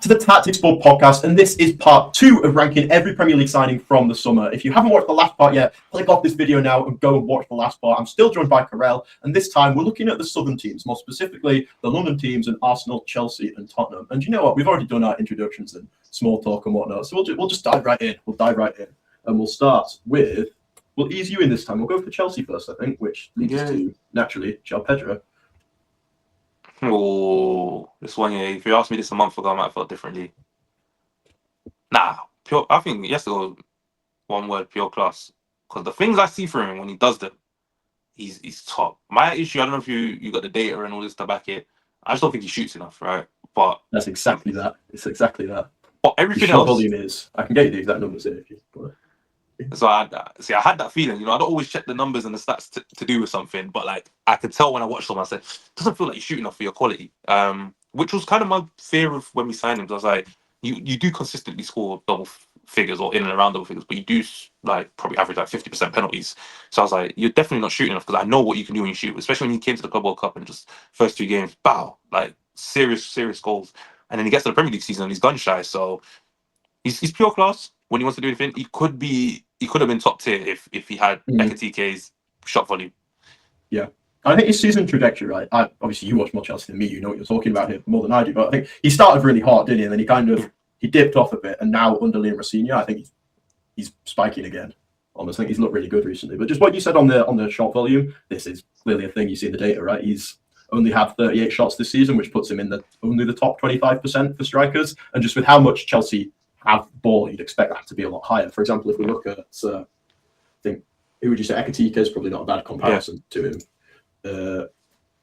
to the Tactics Board podcast, and this is part 2 of ranking every Premier League signing from the summer. If you haven't watched the last part yet, click off this video now and go and watch the last part. I'm still joined by Karel, and this time we're looking at the southern teams, more specifically the London teams and Arsenal, Chelsea, and Tottenham. And you know what? We've already done our introductions and small talk and whatnot, so we'll just dive right in. We'll dive right in, and we'll start with. We'll ease you in this time. We'll go for Chelsea first, I think, which leads us to naturally João Pedro. Oh, this one year. If you asked me this a month ago, I might have felt differently. Nah, pure. I think he has to go one word, pure class. Because the things I see from him when he does them, he's top. My issue, I don't know if you got the data and all this to back it. I just don't think he shoots enough, right? But that's exactly that. It's exactly that. But everything else, volume is. I can get you the exact numbers here if you want. So I had that feeling, I don't always check the numbers and the stats to do with something, but like I could tell when I watched them, I said, doesn't feel like you're shooting enough for your quality. Which was kind of my fear of when we signed him. I was like, you do consistently score double figures or in and around double figures, but you do like probably average like 50% penalties. So I was like, you're definitely not shooting enough because I know what you can do when you shoot, especially when you came to the Club World Cup and just first 2 games, bow, like serious goals. And then he gets to the Premier League season and he's gun shy. So he's pure class. When he wants to do anything, he could have been top tier if he had Ekitike's shot volume. Yeah. I think his season trajectory, right? Obviously, you watch more Chelsea than me. You know what you're talking about here more than I do. But I think he started really hard, didn't he? And then he dipped off a bit. And now under Liam Rossini, I think he's spiking again. Almost, I think he's looked really good recently. But just what you said on the shot volume, this is clearly a thing. You see in the data, right? He's only had 38 shots this season, which puts him in only the top 25% for strikers. And just with how much Chelsea have the ball, you'd expect that to be a lot higher. For example, if we look at, I think, who would you say? Ekitike is probably not a bad comparison to him.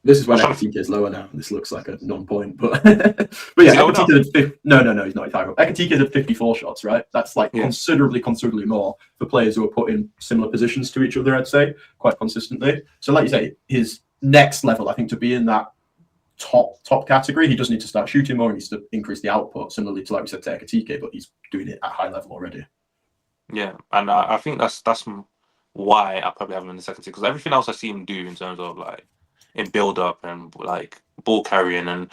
This is when Ekitike is lower now, and this looks like a non-point. But yeah, Ekitike no, he's not. Ekitike is at 54 shots, right? That's like considerably more for players who are put in similar positions to each other, I'd say, quite consistently. So like you say, his next level, I think, to be in that top category, he does need to start shooting more. He needs to increase the output, similarly to like we said to Ekitike, but he's doing it at high level already. Yeah, and I think that's why I probably have him in the second tier, because everything else I see him do in terms of like in build up and like ball carrying and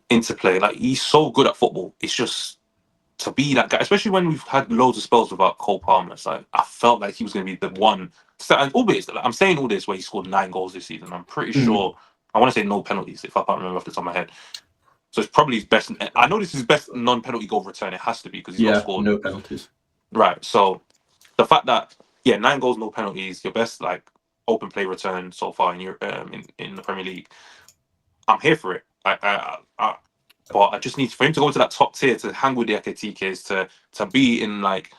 interplay, like he's so good at football. It's just to be that guy, especially when we've had loads of spells without Cole Palmer. It's like I felt like he was going to be the one. So, and albeit I'm saying all this where he scored 9 goals this season. I'm pretty sure. I want to say no penalties, if I can't remember off the top of my head. So it's probably his best. I know this is his best non-penalty goal return. It has to be because he's not scored. No penalties. Right. So the fact that 9 goals, no penalties, your best like open play return so far in your in the Premier League. I'm here for it. But I just need for him to go to that top tier to hang with the Ekitikes to be in like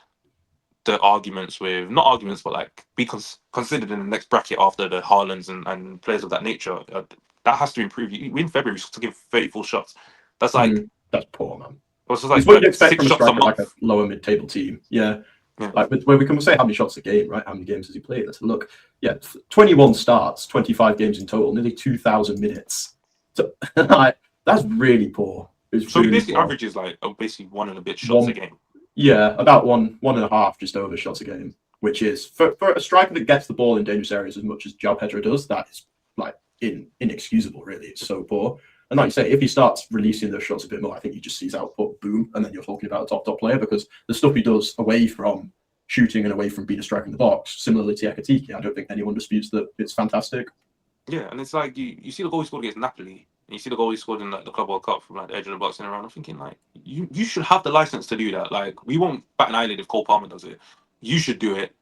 the arguments with not arguments but like be considered in the next bracket after the Haalands and players of that nature. That has to improve. In February, we took him 34 shots. That's like that's poor, man. It's like what you'd expect from a striker like a lower mid-table team. Yeah. Like where we can say how many shots a game, right? How many games has he played? Let's look. Yeah, 21 starts, 25 games in total, nearly 2,000 minutes. So that's really poor. So he basically averages like basically 1 and a bit shots a game. Yeah, about one and a half, just over shots a game, which is for a striker that gets the ball in dangerous areas as much as João Pedro does. That is like inexcusable, really. It's so poor. And like you say, if he starts releasing those shots a bit more, I think you just see his output boom, and then you're talking about a top player, because the stuff he does away from shooting and away from being a striker in the box, similarly to Ekitike, I don't think anyone disputes that it's fantastic. Yeah, and it's like you see the goal he scored against Napoli, and you see the goal he scored in like the Club World Cup from like the edge of the box and around. I'm thinking like you should have the license to do that. Like we won't bat an eyelid if Cole Palmer does it. You should do it,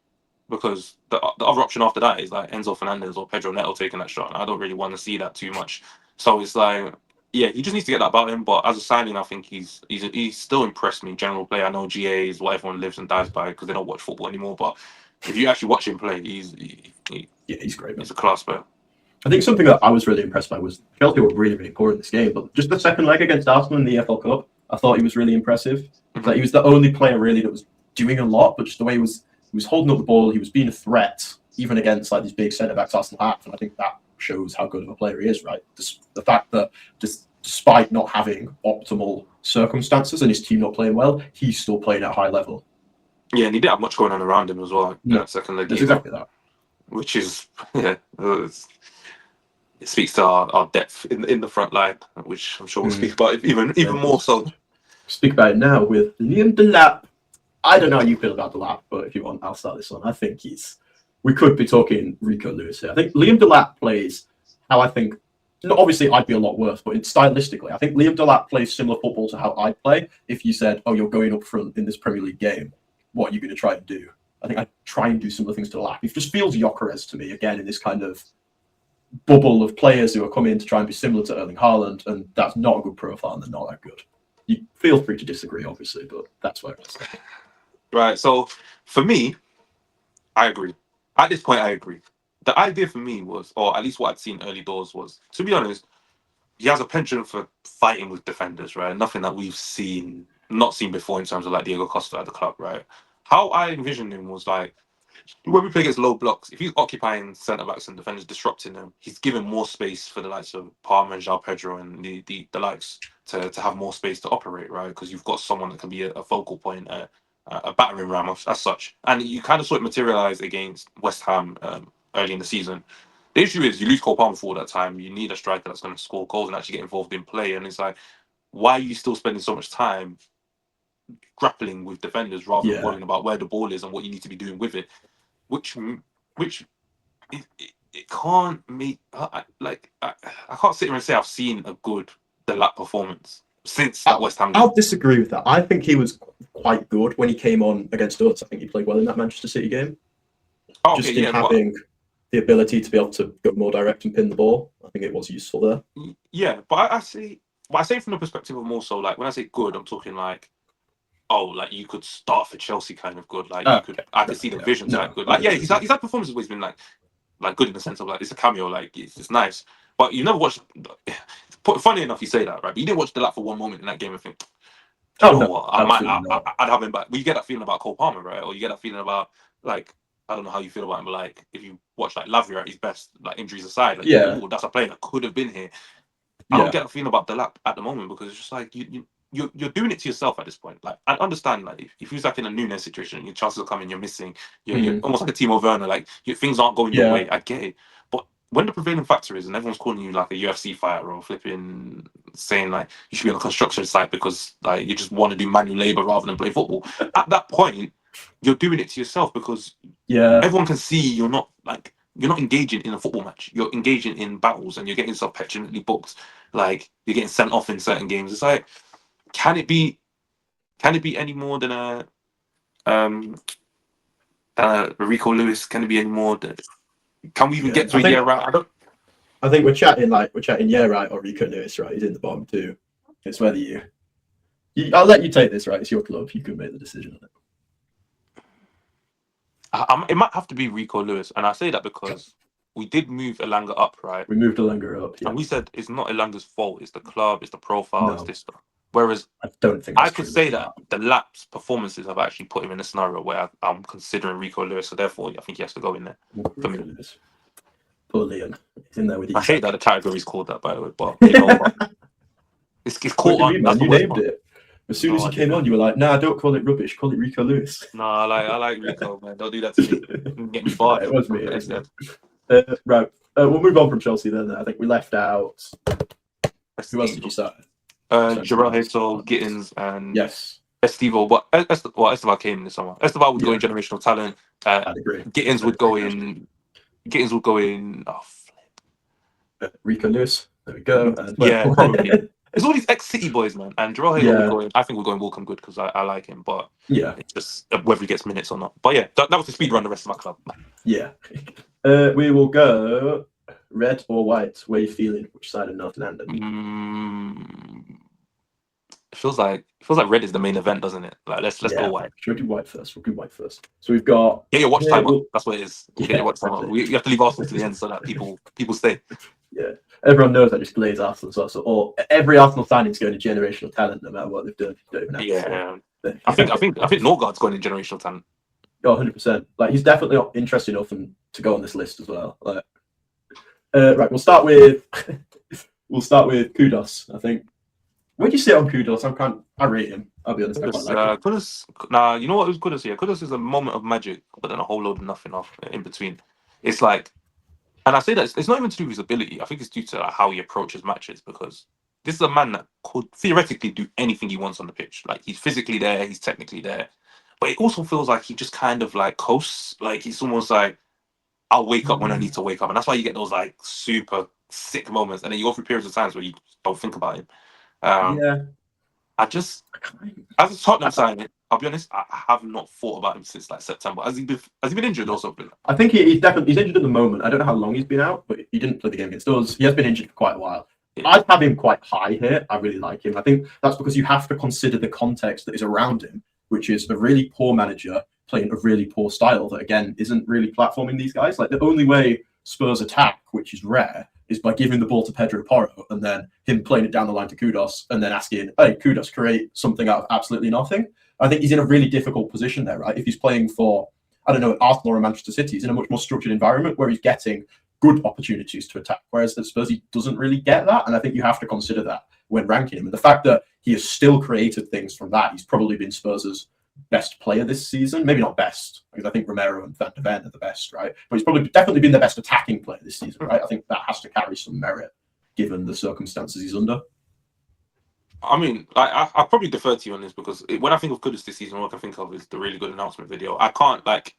because the other option after that is like Enzo Fernandez or Pedro Neto taking that shot. And I don't really want to see that too much. So it's like, yeah, he just needs to get that about him. But as a signing, I think he's still impressed me. General play, I know GA is what everyone lives and dies by because they don't watch football anymore. But if you actually watch him play, he's great. Man. He's a class player. I think something that I was really impressed by was Chelsea were really, really poor in this game. But just the second leg against Arsenal in the EFL Cup, I thought he was really impressive. Like he was the only player really that was doing a lot, but just the way he was holding up the ball, he was being a threat even against like these big centre backs Arsenal have, and I think that shows how good of a player he is. Right, the fact that despite not having optimal circumstances and his team not playing well, he's still playing at a high level. Yeah, and he didn't have much going on around him as well. No, that second leg. That's exactly that. Which is it speaks to our depth in the front line, which I'm sure we'll speak about even more so. speak about it now with Liam Delap. I don't know how you feel about Delap, but if you want, I'll start this one. I think we could be talking Rico Lewis here. I think Liam Delap plays how I think, obviously I'd be a lot worse, but stylistically, I think Liam Delap plays similar football to how I play. If you said, oh, you're going up front in this Premier League game, what are you going to try and do? I think I'd try and do similar things to Delap. It just feels Gyökeres to me, again, in this kind of bubble of players who are coming in to try and be similar to Erling Haaland, and that's not a good profile and they're not that good. You feel free to disagree, obviously, but that's where it's at. Right. So for me, I agree. At this point, I agree. The idea for me was, or at least what I'd seen early doors was, to be honest, he has a penchant for fighting with defenders, right? Nothing that we've not seen before in terms of like Diego Costa at the club, right? How I envisioned him was like, when we play against low blocks, if he's occupying centre backs and defenders disrupting them, he's giving more space for the likes of Palmer and João Pedro and the likes to have more space to operate, right? Because you've got someone that can be a focal point, a battering ram as such. And you kind of saw it materialise against West Ham early in the season. The issue is you lose Cole Palmer for all that time. You need a striker that's going to score goals and actually get involved in play. And it's like, why are you still spending so much time grappling with defenders rather than worrying about where the ball is and what you need to be doing with it? Which it can't make I can't sit here and say I've seen a good Delap performance since that West Ham game. I'll disagree with that. I think he was quite good when he came on against us. I think he played well in that Manchester City game. Oh, just in having the ability to be able to go more direct and pin the ball, I think it was useful there. Yeah, but I say from the perspective of more so like when I say good, I'm talking like, oh, like you could start for Chelsea kind of good. Like I could see the vision side good. Like he's had performances where he's been like good in the sense of like it's a cameo, like it's nice. But you never watched. Funny enough, you say that, right? But you didn't watch Delap for one moment in that game and think, you know what? I'd have him back. But you get that feeling about Cole Palmer, right? Or you get that feeling about like, I don't know how you feel about him, but like if you watch like Lavia at his best, like injuries aside, like that's a player that could have been here. I don't get a feeling about Delap at the moment because it's just like you're doing it to yourself at this point. Like I understand, like if you're like in a Nunes situation, your chances of coming, you're missing. You're almost like a Timo Werner. Like things aren't going your way. I get it, but when the prevailing factor is, and everyone's calling you like a UFC fighter or flipping saying like you should be on a construction site because like you just want to do manual labor rather than play football. At that point, you're doing it to yourself because everyone can see you're not engaging in a football match. You're engaging in battles and you're getting yourself petulantly booked. Like you're getting sent off in certain games. It's like, can it be any more than a Rico Lewis? Can it be any more than? Can we even get to a year right? I think we're chatting right or Rico Lewis, right? He's in the bottom two. It's whether you I'll let you take this, right? It's your club. You can make the decision on it. It might have to be Rico Lewis, and I say that because we did move Elanga up, right? We moved Elanga up, and we said it's not Elanga's fault. It's the club, it's the profile, it's this stuff. Whereas I don't think I could say that the Lap's performances have actually put him in a scenario where I'm considering Rico Lewis, so therefore I think he has to go in there for me. Poor Liam, he's in there with you. I hate that the category's called that, by the way, but you know what? It's caught on. You named it. As soon as you came on, you were like, "Nah, don't call it rubbish. Call it Rico Lewis." No, I like Rico, man. Don't do that to me. Get me fired. It was me. Right. We'll move on from Chelsea then. I think we left out. Who else did you start? Jarrell Hato, Gittins, and Estivo. But Estival came in this summer. Estival would go in generational talent. I'd agree. Gittins would go in. Oh, flip. Rico Lewis. There we go. Probably. It's all these ex-City boys, man. And Jarrell Hato would go in. I think we're going Welcome Good because I like him. But it's just whether he gets minutes or not. But yeah, that was the speed run the rest of my club. Yeah. We will go red or white. Where are you feeling? Which side of North London? It feels like red is the main event, doesn't it? Like let's go white. Should we do white first? We'll do white first. So we've got get your watch time up. That's what it is. Get your watch time up. You have to leave Arsenal to the end so that people stay. Yeah, everyone knows I just glaze Arsenal as well. So every Arsenal signing is going to generational talent, no matter what they've done. I think Norgard's going in generational talent. Oh, 100%. Like he's definitely interesting enough to go on this list as well. Like, right, we'll start with Kudos. I think. Where do you sit on Kudos? I rate him. I'll be honest. Kudos. Nah, you know what? It was Kudos here. Kudos is a moment of magic, but then a whole load of nothing off in between. It's like, and I say that it's not even to do with his ability. I think it's due to how he approaches matches because this is a man that could theoretically do anything he wants on the pitch. Like he's physically there, he's technically there, but it also feels like he just kind of like coasts. Like he's almost like, I'll wake up when I need to wake up, and that's why you get those like super sick moments, and then you go through periods of times where you don't think about him. Yeah, I just, I kind as a Tottenham signing, I'll be honest, I have not thought about him since like September. Has he been injured or something? I think he's definitely injured at the moment. I don't know how long he's been out, but he didn't play the game against us. He has been injured for quite a while. Yeah. I'd have him quite high here. I really like him. I think that's because you have to consider the context that is around him, which is a really poor manager playing a really poor style that, again, isn't really platforming these guys. Like, the only way Spurs attack, which is rare, is by giving the ball to Pedro Porro and then him playing it down the line to Kudos and then asking, hey, Kudos, create something out of absolutely nothing. I think he's in a really difficult position there, right? If he's playing for, I don't know, Arsenal or Manchester City, he's in a much more structured environment where he's getting good opportunities to attack. Whereas at Spurs, he doesn't really get that. And I think you have to consider that when ranking him. And the fact that he has still created things from that, he's probably been Spurs' best player this season. Maybe not best, because I think Romero and Van de Ven are the best, right? But he's probably definitely been the best attacking player this season, right? I think that has to carry some merit given the circumstances he's under. I mean, I probably defer to you on this because when I think of Kudus this season, all I can think of is the really good announcement video. I can't like,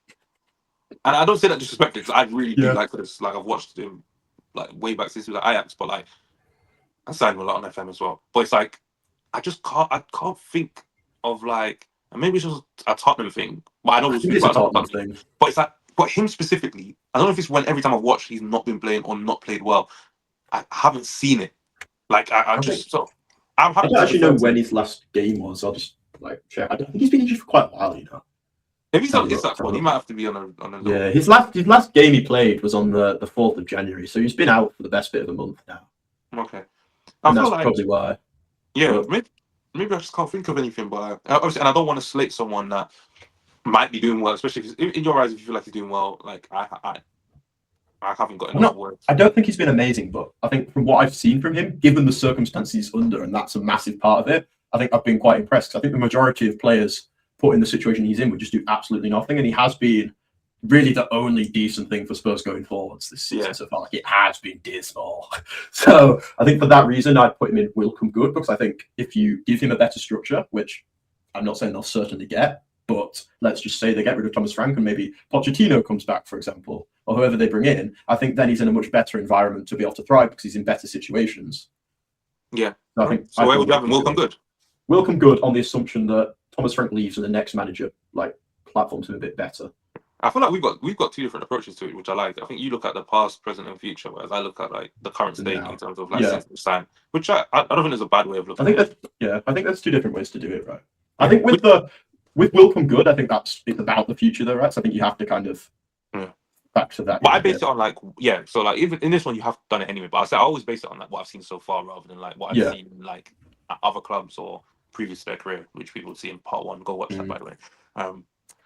and I don't say that disrespectfully because I really do like Kudus. Like I've watched him like way back since he was at Ajax, but like I signed him a lot on FM as well. But it's like I can't think of like, and maybe it's just a Tottenham thing, but I don't I think speak it's a about Tottenham thing. But it's like, but him specifically, I don't know if it's when every time I've watched he's not been playing or not played well. I haven't seen it. Like I just so. I'm I happy don't to actually know defer to when you. his last game was. I'll just like check. I think he's been injured for quite a while, you know. If he's Have a on, it's look, that have a one. He look. might have to be on a little. Yeah, his last game he played was on the 4th of January, so he's been out for the best bit of a month now, Okay. I and feel that's like probably why. yeah, But maybe I just can't think of anything. But obviously, and I don't want to slate someone that might be doing well, especially if in your eyes, if you feel like he's doing well. Like I haven't got I'm enough not. words. I don't think he's been amazing, but I think from what I've seen from him, given the circumstances he's under, and that's a massive part of it, I think I've been quite impressed. I think the majority of players put in the situation he's in would just do absolutely nothing, and he has been really the only decent thing for Spurs going forwards this season so far. Like, it has been dismal. So I think for that reason, I'd put him in welcome good, because I think if you give him a better structure, which I'm not saying they'll certainly get, but let's just say they get rid of Thomas Frank and maybe Pochettino comes back, for example, or whoever they bring in, I think then he's in a much better environment to be able to thrive because he's in better situations. Yeah. So I think So where would you have him? Welcome good. Welcome good on the assumption that Thomas Frank leaves and the next manager like platforms him a bit better. I feel like we've got two different approaches to it, which I like. I think you look at the past, present, and future, whereas I look at like the current state in terms of like since the sign, which I don't think is a bad way of looking. I think that's two different ways to do it, right? I think with welcome good, I think it's about the future though, right? So I think you have to kind of factor that. But I base it on like so like even in this one you have done it anyway. But I always base it on like what I've seen so far rather than like what I've seen like at other clubs or previous to their career, which people see in part one. Go watch that by the way.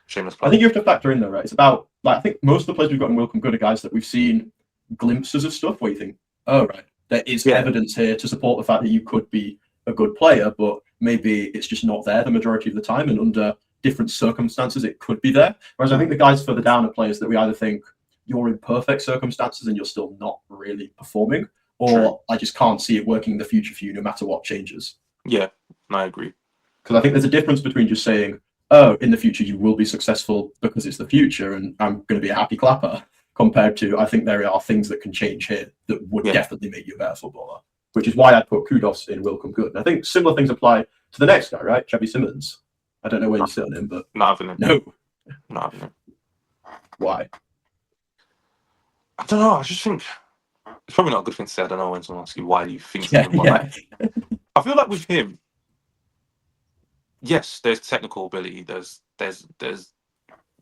Shameless plug. I think you have to factor in though, right? It's about like I think most of the players we've got in welcome good are guys that we've seen glimpses of stuff where you think, oh right, there is evidence here to support the fact that you could be a good player, but maybe it's just not there the majority of the time, and under different circumstances it could be there. Whereas I think the guys further down are players that we either think you're in perfect circumstances and you're still not really performing, or I just can't see it working in the future for you no matter what changes. Yeah, I agree. Because I think there's a difference between just saying, oh, in the future you will be successful because it's the future and I'm going to be a happy clapper, compared to I think there are things that can change here that would definitely make you a better footballer, which is why I put Kudos in welcome good. And I think similar things apply to the next guy, right? Xavi Simons. I don't know where you sit on him, but not having him. No. Why? I don't know. I just think it's probably not a good thing to say. I don't know when someone asks you why do you think him, but like, I feel like with him, yes, there's technical ability. There's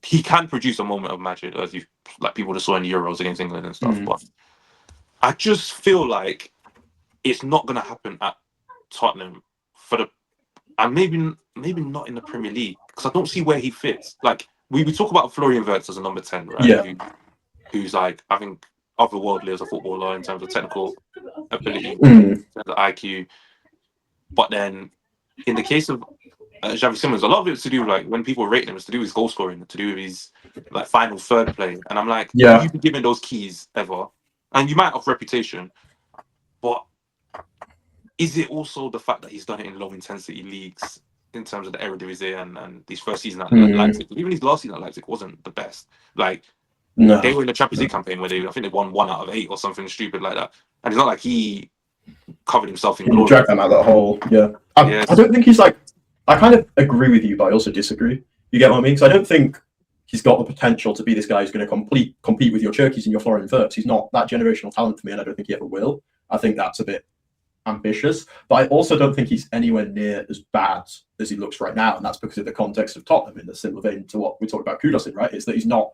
he can produce a moment of magic, as you like people just saw in Euros against England and stuff. But I just feel like it's not going to happen at Tottenham and maybe not in the Premier League because I don't see where he fits. Like we talk about Florian Wirtz as a number 10, right? Yeah. Who's like I think otherworldly as a footballer in terms of technical ability, in terms of IQ. But then in the case of Xavi Simons, a lot of it's to do like when people rate him, it's to do with his goal scoring, to do with his like final third play. And I'm like, have you been given those keys ever? And you might have reputation, but is it also the fact that he's done it in low intensity leagues in terms of the Eredivisie and his first season at Leipzig? Even his last season at Leipzig wasn't the best. Like they No, were in the Champions no. League campaign where I think they won 1 out of 8 or something stupid like that. And it's not like he covered himself in He glory. dragged them out of that hole. Yeah, I Yes. don't think he's like. I kind of agree with you, but I also disagree. You get what I mean? Because I don't think he's got the potential to be this guy who's going to compete with your Cherkis and your Florian Wirtz. He's not that generational talent for me, and I don't think he ever will. I think that's a bit ambitious, but I also don't think he's anywhere near as bad as he looks right now, and that's because of the context of Tottenham. In the similar vein to what we talked about Kudus in, right? Is that he's not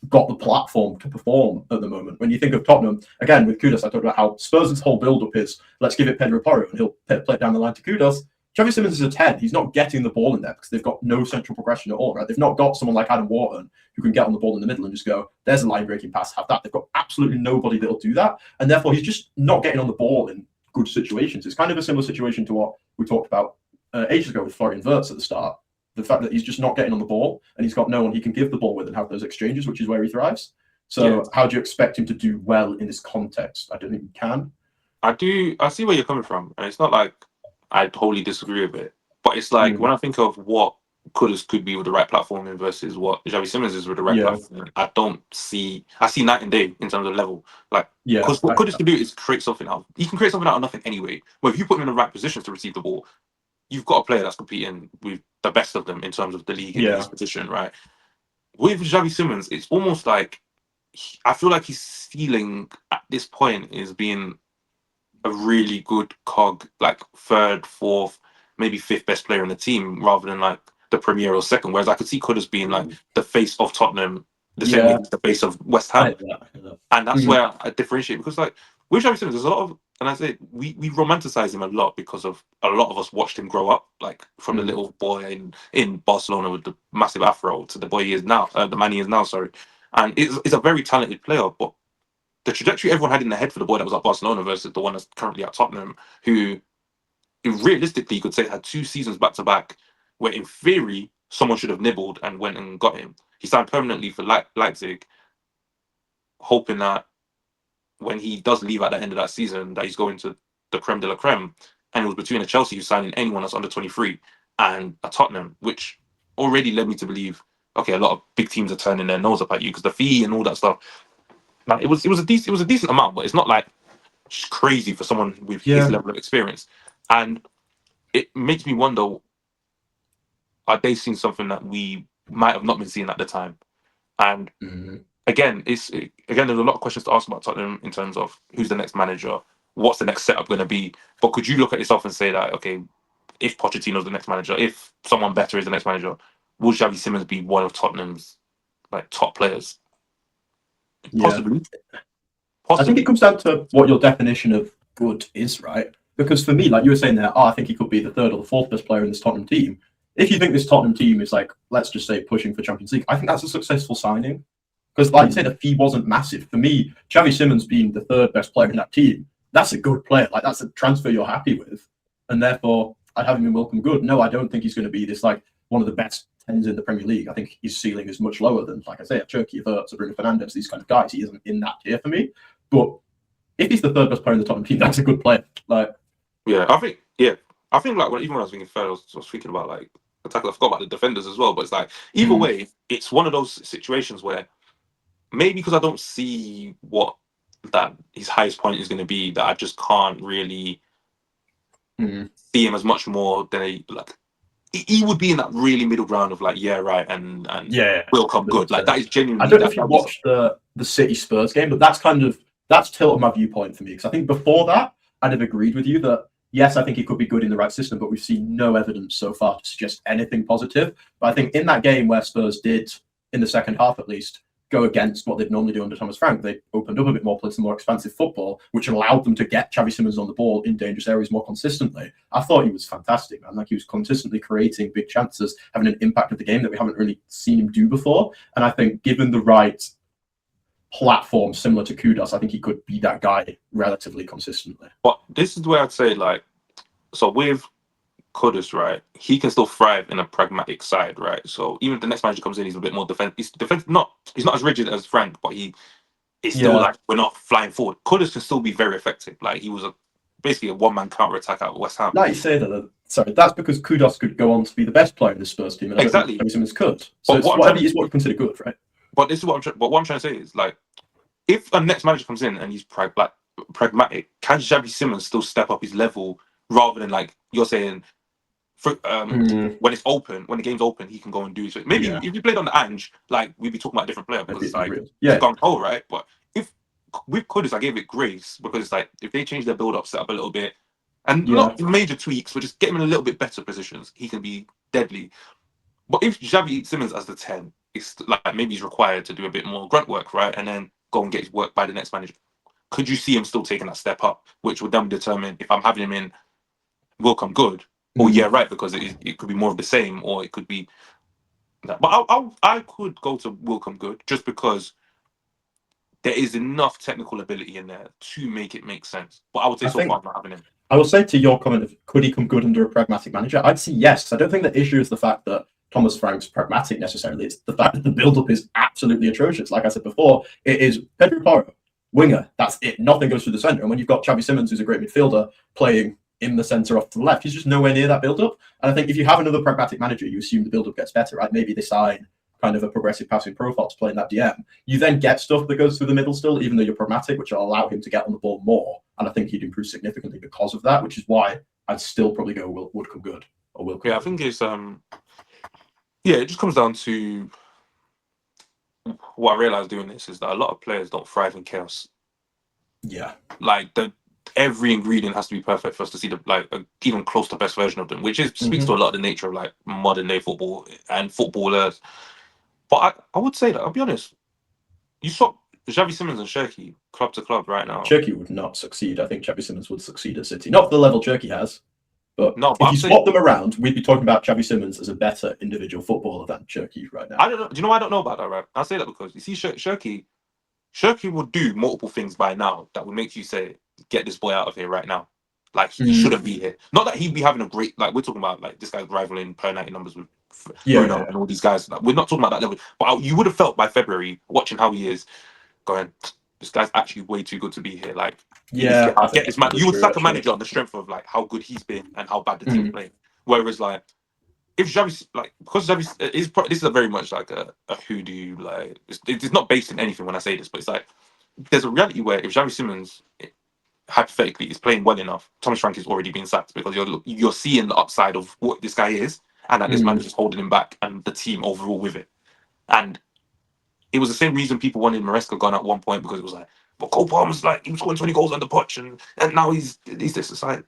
got the platform to perform at the moment. When you think of Tottenham, again with Kudus, I talked about how Spurs' whole build-up is let's give it Pedro Porro and he'll play it down the line to Kudus. Xavi Simons is a 10. He's not getting the ball in there because they've got no central progression at all, right? They've not got someone like Adam Wharton who can get on the ball in the middle and just go, there's a line-breaking pass, have that. They've got absolutely nobody that'll do that. And therefore, he's just not getting on the ball in good situations. It's kind of a similar situation to what we talked about ages ago with Florian Wirtz at the start. The fact that he's just not getting on the ball and he's got no one he can give the ball with and have those exchanges, which is where he thrives. So how do you expect him to do well in this context? I don't think he can. I see where you're coming from, and it's not like I totally disagree with it. But it's like when I think of what Kudus could be with the right platform versus what Xavi Simons is with the right platform, I see night and day in terms of level. Like, because what Kudus can do is create something out. He can create something out of nothing anyway. But if you put him in the right positions to receive the ball, you've got a player that's competing with the best of them in terms of the league in his position, right? With Xavi Simons, it's almost like I feel like his ceiling at this point is being a really good cog, like third, fourth, maybe fifth best player in the team, rather than like the premier or second. Whereas I could see Kudus being like the face of Tottenham, the same way he's the face of West Ham, and that's where I differentiate because like with Xavi Simons, there's a lot of, and I say we romanticize him a lot because of a lot of us watched him grow up, like from the little boy in Barcelona with the massive afro to the boy he is now, the man he is now. Sorry, and it's a very talented player, but the trajectory everyone had in their head for the boy that was at Barcelona versus the one that's currently at Tottenham, who realistically you could say had 2 seasons back to back, where in theory someone should have nibbled and went and got him. He signed permanently for Leipzig, hoping that when he does leave at the end of that season, that he's going to the creme de la creme. And it was between a Chelsea who's signing anyone that's under 23 and a Tottenham, which already led me to believe, okay, a lot of big teams are turning their nose up at you because the fee and all that stuff. Like, it was a decent amount, but it's not like crazy for someone with his level of experience. And it makes me wonder, are they seeing something that we might have not been seeing at the time? And again, there's a lot of questions to ask about Tottenham in terms of who's the next manager, what's the next setup going to be. But could you look at yourself and say that, okay, if Pochettino's the next manager, if someone better is the next manager, will Xavi Simons be one of Tottenham's like top players? Possibly. I think it comes down to what your definition of good is, right? Because for me, like you were saying there, I think he could be the third or the fourth best player in this Tottenham team. If you think this Tottenham team is like, let's just say, pushing for Champions League, I think that's a successful signing. Because, like you said, the fee wasn't massive. For me, Xavi Simons being the third best player in that team, that's a good player. Like, that's a transfer you're happy with. And therefore, I'd have him in welcome good. No, I don't think he's going to be this, like, one of the best 10s in the Premier League. I think his ceiling is much lower than, like I say, a Cherki, a Wirtz, a Bruno Fernandes, these kind of guys. He isn't in that tier for me. But if he's the third best player in the Tottenham team, that's a good player. Like, I think like even when I was thinking third, I was thinking about like attackers. I forgot about the defenders as well. But it's like either way, it's one of those situations where maybe because I don't see what that his highest point is going to be, that I just can't really see him as much more than he would be in that really middle ground of like and will come good. Like that is genuinely. I don't know if you watched the City Spurs game, but that's tilted my viewpoint for me, because I think before that I'd have agreed with you that yes, I think he could be good in the right system, but we've seen no evidence so far to suggest anything positive. But I think in that game where Spurs did, in the second half at least, go against what they'd normally do under Thomas Frank, they opened up a bit more, played some more expansive football, which allowed them to get Xavi Simons on the ball in dangerous areas more consistently. I thought he was fantastic, man. Like, he was consistently creating big chances, having an impact of the game that we haven't really seen him do before. And I think given the right platform similar to Kudus, I think he could be that guy relatively consistently. But this is where I'd say, like, so with Kudus, right, he can still thrive in a pragmatic side, right? So even if the next manager comes in, he's a bit more defense. He's not as rigid as Frank, but he is still like, we're not flying forward. Kudus can still be very effective. Like, he was a basically a one-man counter-attack at West Ham. Now you say that. Sorry, that's because Kudos could go on to be the best player in the Spurs team, and I don't Exactly. think Xavi Simons could. So But it's what I'm whatever trying, is what you consider good, right? but this is what I'm trying to say is like, if a next manager comes in and he's pragmatic, can Xavi Simons still step up his level rather than like you're saying, for, when it's open, when the game's open, he can go and do it. Maybe Yeah, if you played on the Ange, like we'd be talking about a different player because maybe it's it'd be like real. it's Yeah, gone oh right. But if with Kudus, I gave it grace because it's like if they change their build up, set up a little bit, and yeah. not major tweaks, but just get him in a little bit better positions, he can be deadly. But if Xavi Simmons as the 10, it's like maybe he's required to do a bit more grunt work, right? And then go and get his work by the next manager. Could you see him still taking that step up, which would then determine if I'm having him in will come good or yeah, right, because it could be more of the same or it could be that. But I could go to will come good just because there is enough technical ability in there to make it make sense. But I would say I so far think I'm not having him. I will say to your comment of could he come good under a pragmatic manager? I'd say yes. I don't think the issue is the fact that Thomas Frank's pragmatic necessarily. It's the fact that the build-up is absolutely atrocious. Like I said before, it is Pedro Porro, winger. That's it. Nothing goes through the centre. And when you've got Xavi Simons, who's a great midfielder, playing in the centre off to the left, he's just nowhere near that build-up. And I think if you have another pragmatic manager, you assume the build-up gets better, right? Maybe they sign kind of a progressive passing profile to play in that DM. You then get stuff that goes through the middle still, even though you're pragmatic, which will allow him to get on the ball more. And I think he'd improve significantly because of that, which is why I'd still probably go would come good or will come Yeah, I good. think it's yeah, it just comes down to what I realized doing this is that a lot of players don't thrive in chaos. Yeah. Like every ingredient has to be perfect for us to see the like even close to best version of them, which is speaks to a lot of the nature of like modern day football and footballers. But I would say that I'll be honest, you saw Xavi Simons and Shirky club to club right now. Cherky would not succeed. I think Xavi Simons would succeed at City. Not the level Cherky has, but No, but if I'm you saying swap them around, we'd be talking about Xavi Simons as a better individual footballer than Cherky right now. I don't know. Do you know why I don't know about that, right? I say that because you see Shirky will do multiple things by now that would make you say, get this boy out of here right now. Like he shouldn't be here. Not that he'd be having a great like we're talking about like this guy's rivaling per 90 numbers with Bruno Yeah. and all these guys. Like, we're not talking about that level. But you would have felt by February watching how he is going. This guy's actually way too good to be here. Like you need to Yeah, I think get that's this man. probably You would true, sack a actually. manager on the strength of like how good he's been and how bad the team's playing. Whereas like if Xavi like because Xavi is this is a very much like a hoodoo like it's not based in anything when I say this, but it's like there's a reality where if Xavi Simons hypothetically is playing well enough, Thomas Frank is already being sacked because you're seeing the upside of what this guy is and that this manager's holding him back and the team overall with it. And it was the same reason people wanted Maresca gone at one point because it was like, but Cole Palmer's like he was scoring 20 goals under Poch and now he's this. It's like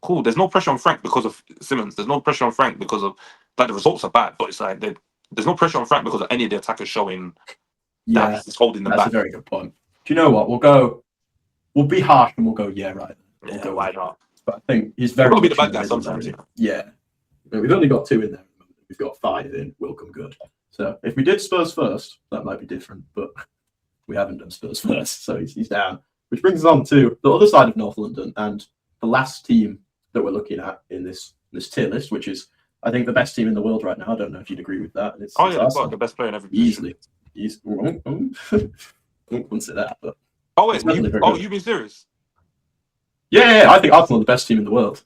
cool. There's no pressure on Frank because of Simmons. There's no pressure on Frank because of like the results are bad, but it's like there's no pressure on Frank because of any of the attackers showing that Yeah, he's holding them that's a back. very good point. Do you know what? We'll be harsh and we'll go, yeah, right. We'll Yeah, go why with it. not? But I think he's You've very got to be the much in bad the guy middle there. sometimes. Yeah. We've only got two in there. We've got five in will come good. So if we did Spurs first, that might be different, but we haven't done Spurs first, so he's down. Which brings us on to the other side of North London and the last team that we're looking at in this tier list, which is I think the best team in the world right now. I don't know if you'd agree with that. It's Oh yeah, they've got Arsenal. the best player in every position. Easily. Wouldn't say that, but Oh it's wait, definitely very good. you been serious? Yeah, I think Arsenal are the best team in the world.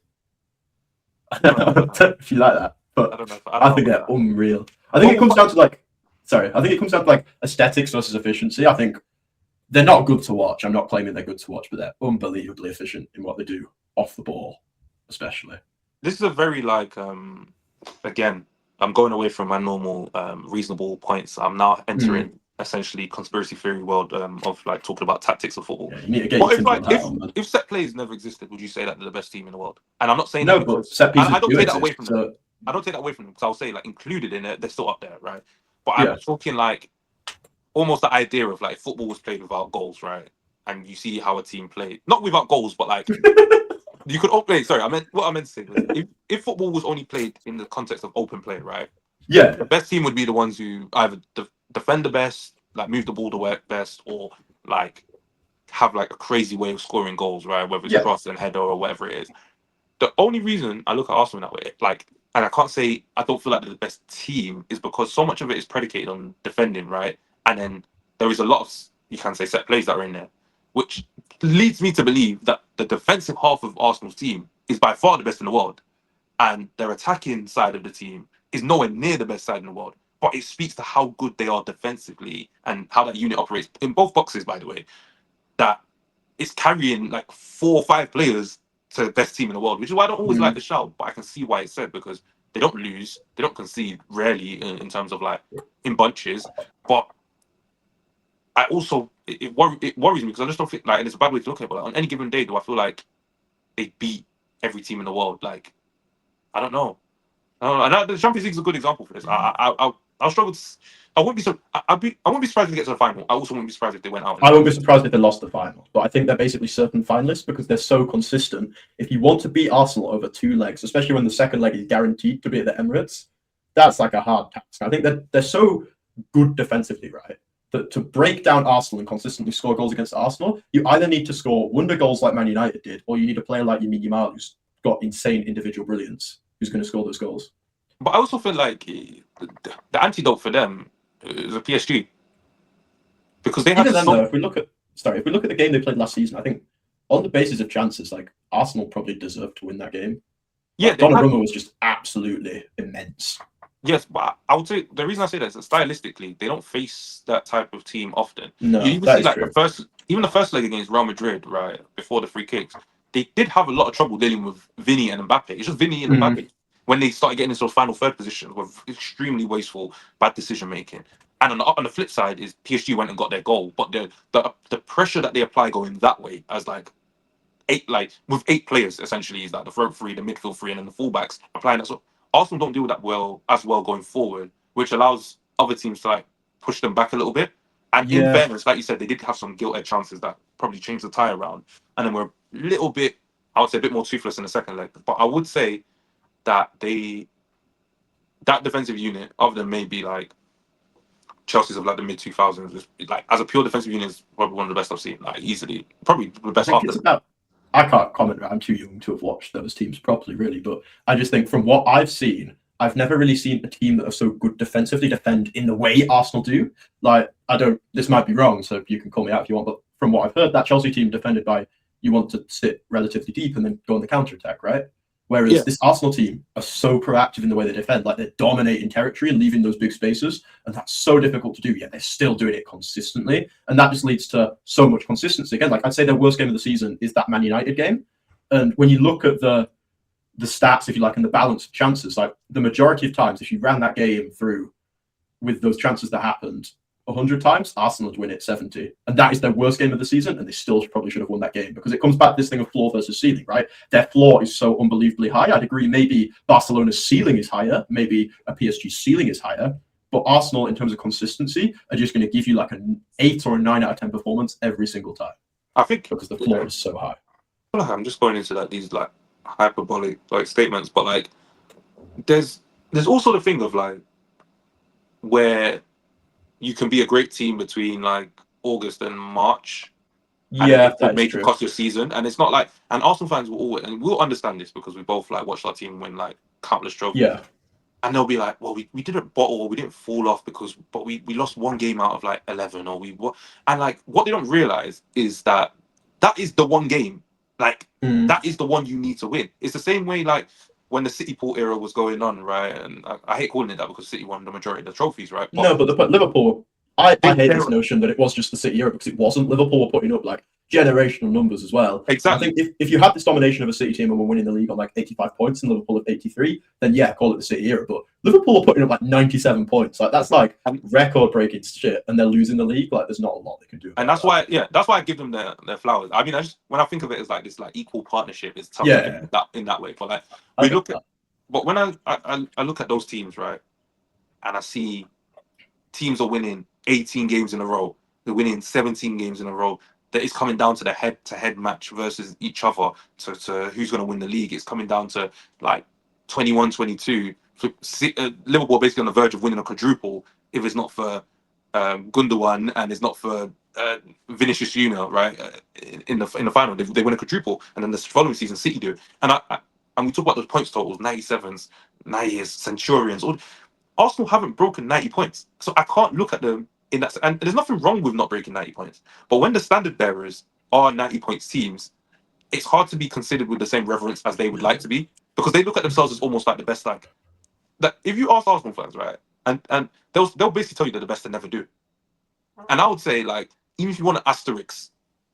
I I don't know. don't know if you like that, but I don't know. I About think they're that. unreal. I think it comes down to I think it comes down to like aesthetics versus efficiency. I think they're not good to watch. I'm not claiming they're good to watch, but they're unbelievably efficient in what they do off the ball, especially. This is a very like again, I'm going away from my normal reasonable points. I'm now entering essentially conspiracy theory world of like talking about tactics of football. Yeah, you need to get your But if tinfoil like hat on, man. if set plays never existed, would you say that they're the best team in the world? And I'm not saying that No, but because set pieces I don't do take that away exist. from them. So I don't take that away from them because I'll say like included in it, they're still up there, right? But I'm yeah, talking like almost the idea of like football was played without goals, right? And you see how a team played, not without goals, but like you could play. Sorry, what I meant to say was if football was only played in the context of open play, right? yeah, The best team would be the ones who either defend the best, like move the ball the best, or like have like a crazy way of scoring goals, right? Whether it's yeah, cross and header or whatever it is. The only reason I look at Arsenal that way, like, and I can't say I don't feel like they're the best team, is because so much of it is predicated on defending, right? And then there is a lot of you can say set plays that are in there. which leads me to believe that the defensive half of Arsenal's team is by far the best in the world, and their attacking side of the team is nowhere near the best side in the world. But it speaks to how good they are defensively and how that unit operates in both boxes, by the way, that it's carrying like 4 or 5 players to the best team in the world, which is why I don't always like Mm. the shout, but I can see why it's said because they don't lose, they don't concede rarely in terms of like in bunches. But I also it worries me because I just don't think like, and it's a bad way to look at it, but like, on any given day, do I feel like they beat every team in the world? Like I don't know. And the Champions League is a good example for this. I'll struggle. I wouldn't be so. I wouldn't be surprised if they get to the final. I also wouldn't be surprised if they went out. I wouldn't be surprised if they lost the final, but I think they're basically certain finalists because they're so consistent. If you want to beat Arsenal over 2 legs, especially when the second leg is guaranteed to be at the Emirates, that's like a hard task. I think that they're so good defensively, right? That to break down Arsenal and consistently score goals against Arsenal, you either need to score wonder goals like Man United did, or you need a player like Yamini Yamal who's got insane individual brilliance, who's going to score those goals. But I also feel like the antidote for them is a PSG because they had Even then, so though, if we look at the game they played last season, I think on the basis of chances, like Arsenal probably deserved to win that game. yeah. Like, Donnarumma was just absolutely immense. Yes, but I would say the reason I say that is that stylistically they don't face that type of team often. No, You even that see is like true. even the first leg against Real Madrid, right before the free kicks, they did have a lot of trouble dealing with Vinny and Mbappe. It's just Vinny and Mm. Mbappe when they started getting into those final third positions with extremely wasteful, bad decision making. And on the flip side is PSG went and got their goal, but the pressure that they apply going that way as like eight like with 8 players essentially is like the front three, the midfield three, and then the fullbacks applying that. So Arsenal don't deal with that well going forward, which allows other teams to like push them back a little bit. And in Yeah, fairness, like you said, they did have some gilt edge chances that probably changed the tie around, and then we're a little bit, I would say, a bit more toothless in the second leg. But I would say that that defensive unit, other than maybe like Chelsea's of like the mid 2000s, like as a pure defensive unit, is probably one of the best I've seen. Like easily, probably the I best think after. it's about. I can't comment. I'm too young to have watched those teams properly, really. But I just think from what I've seen, I've never really seen a team that are so good defensively defend in the way Arsenal do. Like, I don't. This might be wrong, so you can call me out if you want. But from what I've heard, that Chelsea team defended by you want to sit relatively deep and then go on the counter attack, right? Whereas this Arsenal team are so proactive in the way they defend, like they're dominating territory and leaving those big spaces, and that's so difficult to do. Yet they're still doing it consistently, and that just leads to so much consistency. Again, like I'd say their worst game of the season is that Man United game, and when you look at the stats, if you like, and the balance of chances, like the majority of times, if you ran that game through with those chances that happened 100 times, Arsenal would win it 70. And that is their worst game of the season. And they still probably should have won that game because it comes back to this thing of floor versus ceiling, right? Their floor is so unbelievably high. I'd agree maybe Barcelona's ceiling is higher, maybe a PSG ceiling is higher. But Arsenal, in terms of consistency, are just going to give you like an 8 or a 9 out of 10 performance every single time I think because the floor is so high. I feel like I'm just going into like these like hyperbolic like statements, but like there's also the thing of like where you can be a great team between like August and March, and then Yeah, it could that is make it true. cost your season. And it's not like, and Arsenal fans will always, and we'll understand this because we both like watched our team win like countless trophies. Yeah. And they'll be like, well, we didn't bottle or we didn't fall off because, but we lost one game out of like 11 or and like what they don't realize is that that is the one game, like Mm. that is the one you need to win. It's the same way like when the City Port era was going on, right? And I hate calling it that because City won the majority of the trophies, right? But No, but Liverpool, I they, hate this they're notion that it was just the City era because it wasn't. Liverpool were putting up like generational numbers as well. And I exactly. think if you had this domination of a City team and were winning the league on like 85 points and Liverpool at 83, then yeah, call it the City era. But Liverpool are putting up like 97 points. Like that's like And, record breaking shit. And they're losing the league. Like there's not a lot they can do and about that. that's why I give them their flowers. I mean, I just when I think of it as like this like equal partnership, it's tough to give Yeah, them that in that way. But like I we get look at, that. but when I look at those teams, right, and I see teams are winning 18 games in a row, they're winning 17 games in a row. That it's coming down to the head-to-head match versus each other to who's going to win the league. It's coming down to like 21-22. So, Liverpool are basically on the verge of winning a quadruple if it's not for Gundogan and it's not for Vinicius Junior, right? In the final, they win a quadruple, and then the following season, City do. And we talk about those points totals, 97s, 90s, Centurions. Arsenal haven't broken 90 points, so I can't look at them in that. And there's nothing wrong with not breaking 90 points, but when the standard bearers are 90 points teams, it's hard to be considered with the same reverence as they would like to be, because they look at themselves as almost like the best. Like that, if you ask Arsenal fans, right, and they'll basically tell you they're the best to never do. And I would say, like, even if you want to asterisk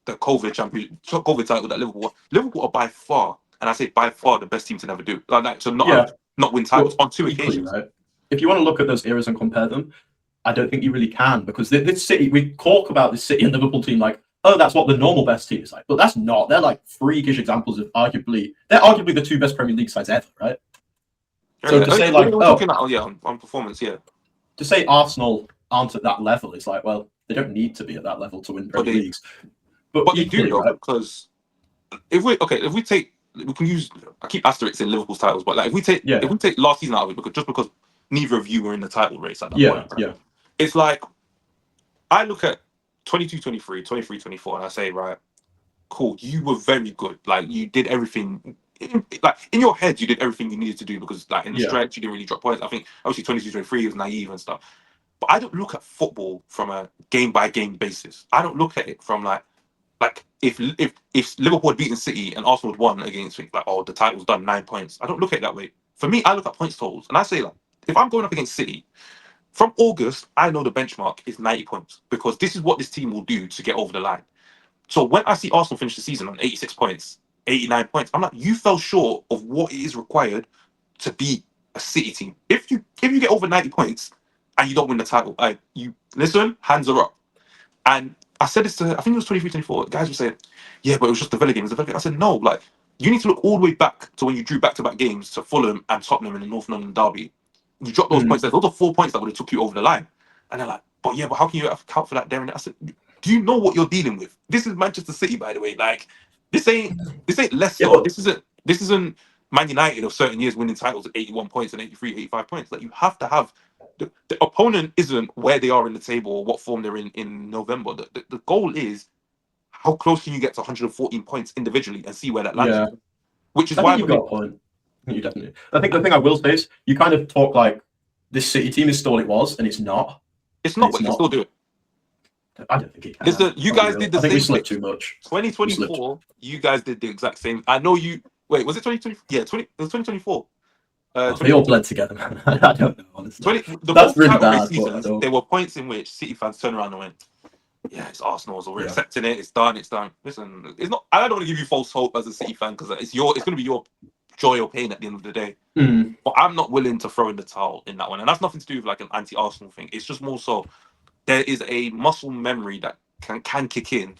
the COVID title that Liverpool are by far, and I say by far, the best team to never do. Like to Yeah. not win titles Well, on two equally, occasions. right? If you want to look at those eras and compare them, I don't think you really can, because this City, we talk about this City and Liverpool team like, oh, that's what the normal best team is like, but that's not. They're like freakish examples of arguably the two best Premier League sides ever, right? So to say like, we're talking about, on performance, yeah. To say Arsenal aren't at that level is like, well, they don't need to be at that level to win Premier Leagues. But they do, though, right? Because if we can use, I keep asterisks in Liverpool's titles, but like if we take last season out of it, because neither of you were in the title race at that point, right? It's like I look at 22-23, 23-24, and I say, right, cool, you were very good. Like you did everything. Like in your head, you did everything you needed to do, because like in the stretch, you didn't really drop points. I think obviously 22-23 was naive and stuff. But I don't look at football from a game by game basis. I don't look at it from like if Liverpool had beaten City and Arsenal had won against me, like, oh, the title's done, 9 points. I don't look at it that way. For me, I look at points totals, and I say, like, if I'm going up against City from August, I know the benchmark is 90 points, because this is what this team will do to get over the line. So when I see Arsenal finish the season on 86 points, 89 points, I'm like, you fell short of what it is required to beat a City team. If you get over 90 points and you don't win the title, you listen, hands are up. And I said this to, I think it was 23-24. Guys were saying, yeah, but it was just the Villa game. I said, no, like, you need to look all the way back to when you drew back-to-back games to Fulham and Tottenham in the North London derby. You dropped those points there. Those are 4 points that would have took you over the line. And they're like, but how can you account for that, Darren? I said, do you know what you're dealing with? This is Manchester City, by the way. Like, this ain't Leicester. This isn't Man United of certain years winning titles at 81 points and 83, 85 points. Like, you have to have the opponent isn't where they are in the table or what form they're in November. The goal is how close can you get to 114 points individually and see where that lands you. Which is I why think you've got a point. You definitely. I think the thing I will say is you kind of talk like this City team is still what it was, and it's not. It's not, but you can still do it. I don't think it can. You guys did the same thing. We slipped too much. 2024, you guys did the exact same. I know you. Wait, was it 2020? Yeah, it was 2024. They all blend together, man. I don't know, honestly. That's really bad. Seasons, there were points in which City fans turned around and went, yeah, it's Arsenal, so we're accepting it. It's done. Listen, it's not. I don't want to give you false hope as a City fan, because it's going to be your joy or pain at the end of the day. But I'm not willing to throw in the towel in that one, and that's nothing to do with like an anti-Arsenal thing. It's just more so there is a muscle memory that can kick in,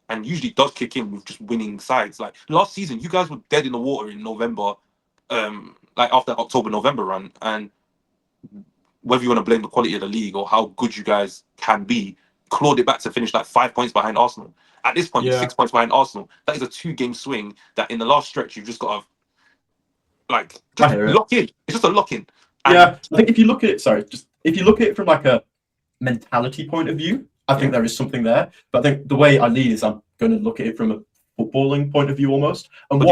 and usually does kick in with just winning sides. Like last season, you guys were dead in the water in November, like after October-November run, and whether you want to blame the quality of the league or how good you guys can be, clawed it back to finish like 5 points behind Arsenal. At this point, you're 6 points behind Arsenal. That is a 2-game swing that in the last stretch you've just got to lock in. It's just a lock in. I think if you look at it from like a mentality point of view, I think there is something there. But I think the way I lead is I'm going to look at it from a footballing point of view almost. And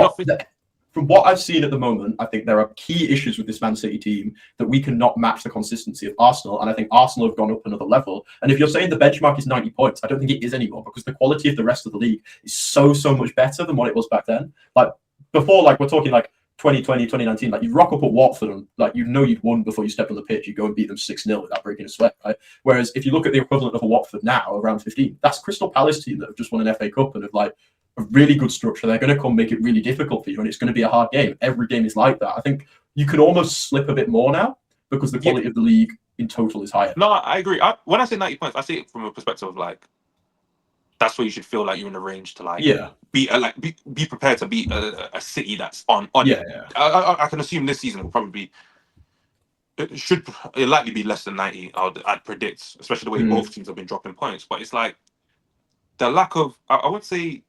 from what I've seen at the moment, I think there are key issues with this Man City team that we cannot match the consistency of Arsenal. And I think Arsenal have gone up another level. And if you're saying the benchmark is 90 points, I don't think it is anymore, because the quality of the rest of the league is so much better than what it was back then. Like before, like we're talking like 2020, 2019, like you rock up at Watford and like you'd won before you step on the pitch, you go and beat them 6-0 without breaking a sweat, right? Whereas if you look at the equivalent of a Watford now, around 15, that's Crystal Palace team that have just won an FA Cup and have like a really good structure. They're going to come make it really difficult for you, and it's going to be a hard game. Every game is like that. I think you can almost slip a bit more now because the quality of the league in total is higher. No, I agree. When I say 90 points, I see it from a perspective of like, that's where you should feel like you're in the range to like be prepared to beat a City that's on it. I can assume this season will probably it likely be less than 90. I'd predict, especially the way both teams have been dropping points. But it's like the lack of, I would say,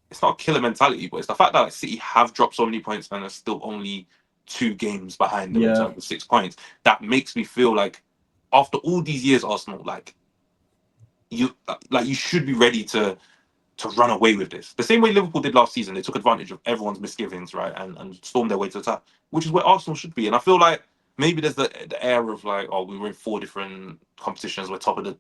it's not a killer mentality, but it's the fact that like City have dropped so many points and are still only 2 games behind them in terms of 6 points. That makes me feel like after all these years, Arsenal, like you should be ready to run away with this. The same way Liverpool did last season. They took advantage of everyone's misgivings, right, and stormed their way to the top, which is where Arsenal should be. And I feel like maybe there's the air of like, oh, we were in 4 different competitions. We're top of the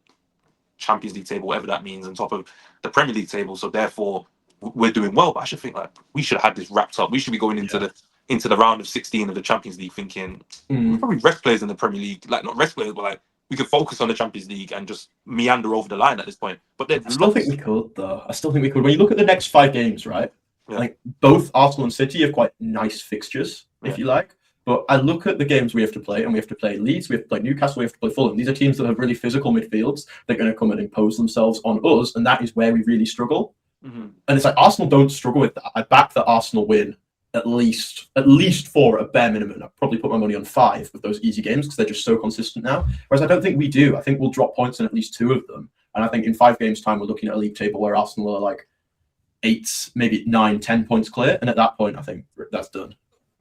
Champions League table, whatever that means, and top of the Premier League table. So therefore, we're doing well. But I should think like we should have had this wrapped up. We should be going into the round of 16 of the Champions League thinking we probably rest players in the Premier League, like not rest players, but like we could focus on the Champions League and just meander over the line at this point. But they've I still think we could, though. I still think we could. When you look at the next 5 games, right? Yeah. Like both Arsenal and City have quite nice fixtures, if Yeah. you like. But I look at the games we have to play, and we have to play Leeds, we have to play Newcastle, we have to play Fulham. These are teams that have really physical midfields. They're going to come and impose themselves on us, and that is where we really struggle. Mm-hmm. And it's like Arsenal don't struggle with that. I back that Arsenal win at least 4 at bare minimum. I'd probably put my money on 5 with those easy games because they're just so consistent now. Whereas I don't think we do. I think we'll drop points in at least 2 of them. And I think in 5 games' time, we're looking at a league table where Arsenal are like 8, maybe 9, 10 points clear. And at that point, I think that's done.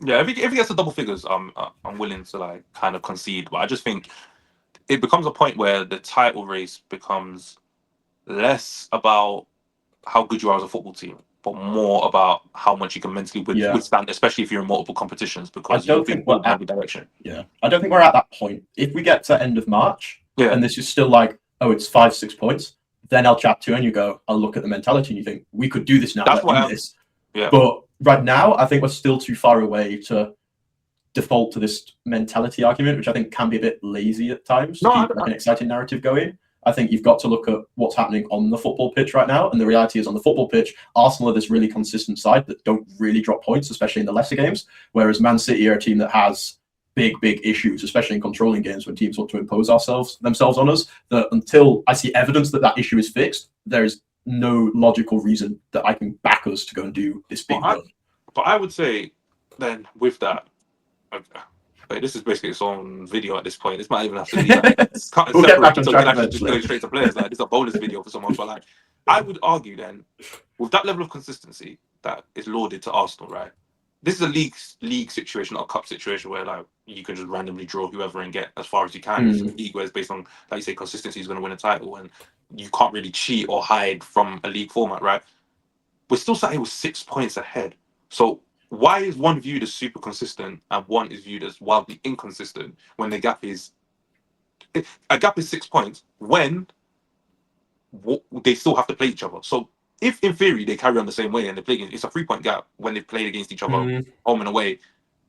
Yeah, if he gets to double figures, I'm willing to like kind of concede. But I just think it becomes a point where the title race becomes less about how good you are as a football team, but more about how much you can mentally withstand, especially if you're in multiple competitions, because I don't think we're every direction. Yeah, I don't think we're at that point. If we get to end of March and this is still like, oh, it's 5, 6 points, then I'll chat to you and you go, I'll look at the mentality and you think we could do this now. That's why this. Yeah. But right now, I think we're still too far away to default to this mentality argument, which I think can be a bit lazy at times to keep like an exciting narrative going. I think you've got to look at what's happening on the football pitch right now. And the reality is on the football pitch, Arsenal are this really consistent side that don't really drop points, especially in the lesser games. Whereas Man City are a team that has big issues, especially in controlling games when teams want to impose themselves on us. That until I see evidence that issue is fixed, there is no logical reason that I can back us to go and do this big run. But I would say then with that, this is basically its own video at this point. This might even have to be like, we'll get back on track just go straight to players. Like this is a bonus video for someone. But like, I would argue then, with that level of consistency that is lauded to Arsenal, right? This is a league situation, not a cup situation where like you can just randomly draw whoever and get as far as you can. It's a league where it's based on, like you say, consistency is going to win a title, and you can't really cheat or hide from a league format, right? We're still sat here with 6 points ahead. So why is one viewed as super consistent and one is viewed as wildly inconsistent when the gap is 6 points when they still have to play each other? So if in theory they carry on the same way and they play against, it's a 3-point gap when they've played against each other home and away.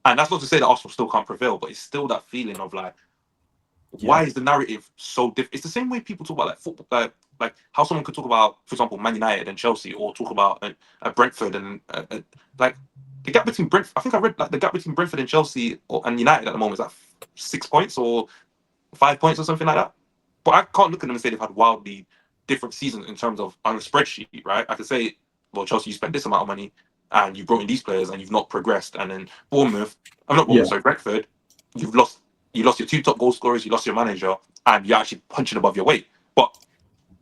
And that's not to say that Arsenal still can't prevail, but it's still that feeling of like, why is the narrative so different? It's the same way people talk about like football, like how someone could talk about, for example, Man United and Chelsea, or talk about Brentford and like the gap between Brentford. I think I read like the gap between Brentford and Chelsea and United at the moment is like 6 points or 5 points or something like that. But I can't look at them and say they've had wildly different seasons in terms of on a spreadsheet, right? I could say, well, Chelsea, you spent this amount of money and you brought in these players and you've not progressed. And then Brentford, you lost your 2 top goal scorers, you lost your manager, and you're actually punching above your weight. But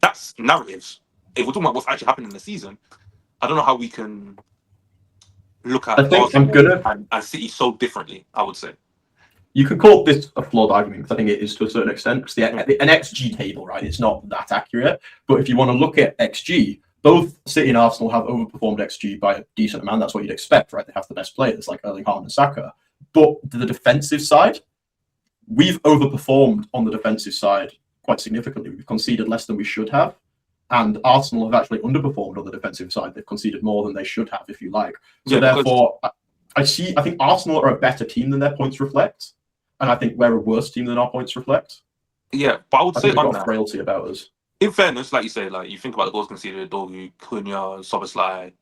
that's narratives. If we're talking about what's actually happening in the season, I don't know how we can look at Arsenal and City so differently, I would say. You could call this a flawed argument because I think it is to a certain extent. Because an XG table, right, it's not that accurate. But if you want to look at XG, both City and Arsenal have overperformed XG by a decent amount. That's what you'd expect, right? They have the best players like Erling Haaland and Saka. But the defensive side, we've overperformed on the defensive side quite significantly. We've conceded less than we should have. And Arsenal have actually underperformed on the defensive side. They've conceded more than they should have, if you like. So therefore, I think Arsenal are a better team than their points reflect. And I think we're a worse team than our points reflect. Yeah, but I would say on that, frailty about us. In fairness, like you say, like you think about the goals conceded, Dogu, Cunha, Szoboszlai,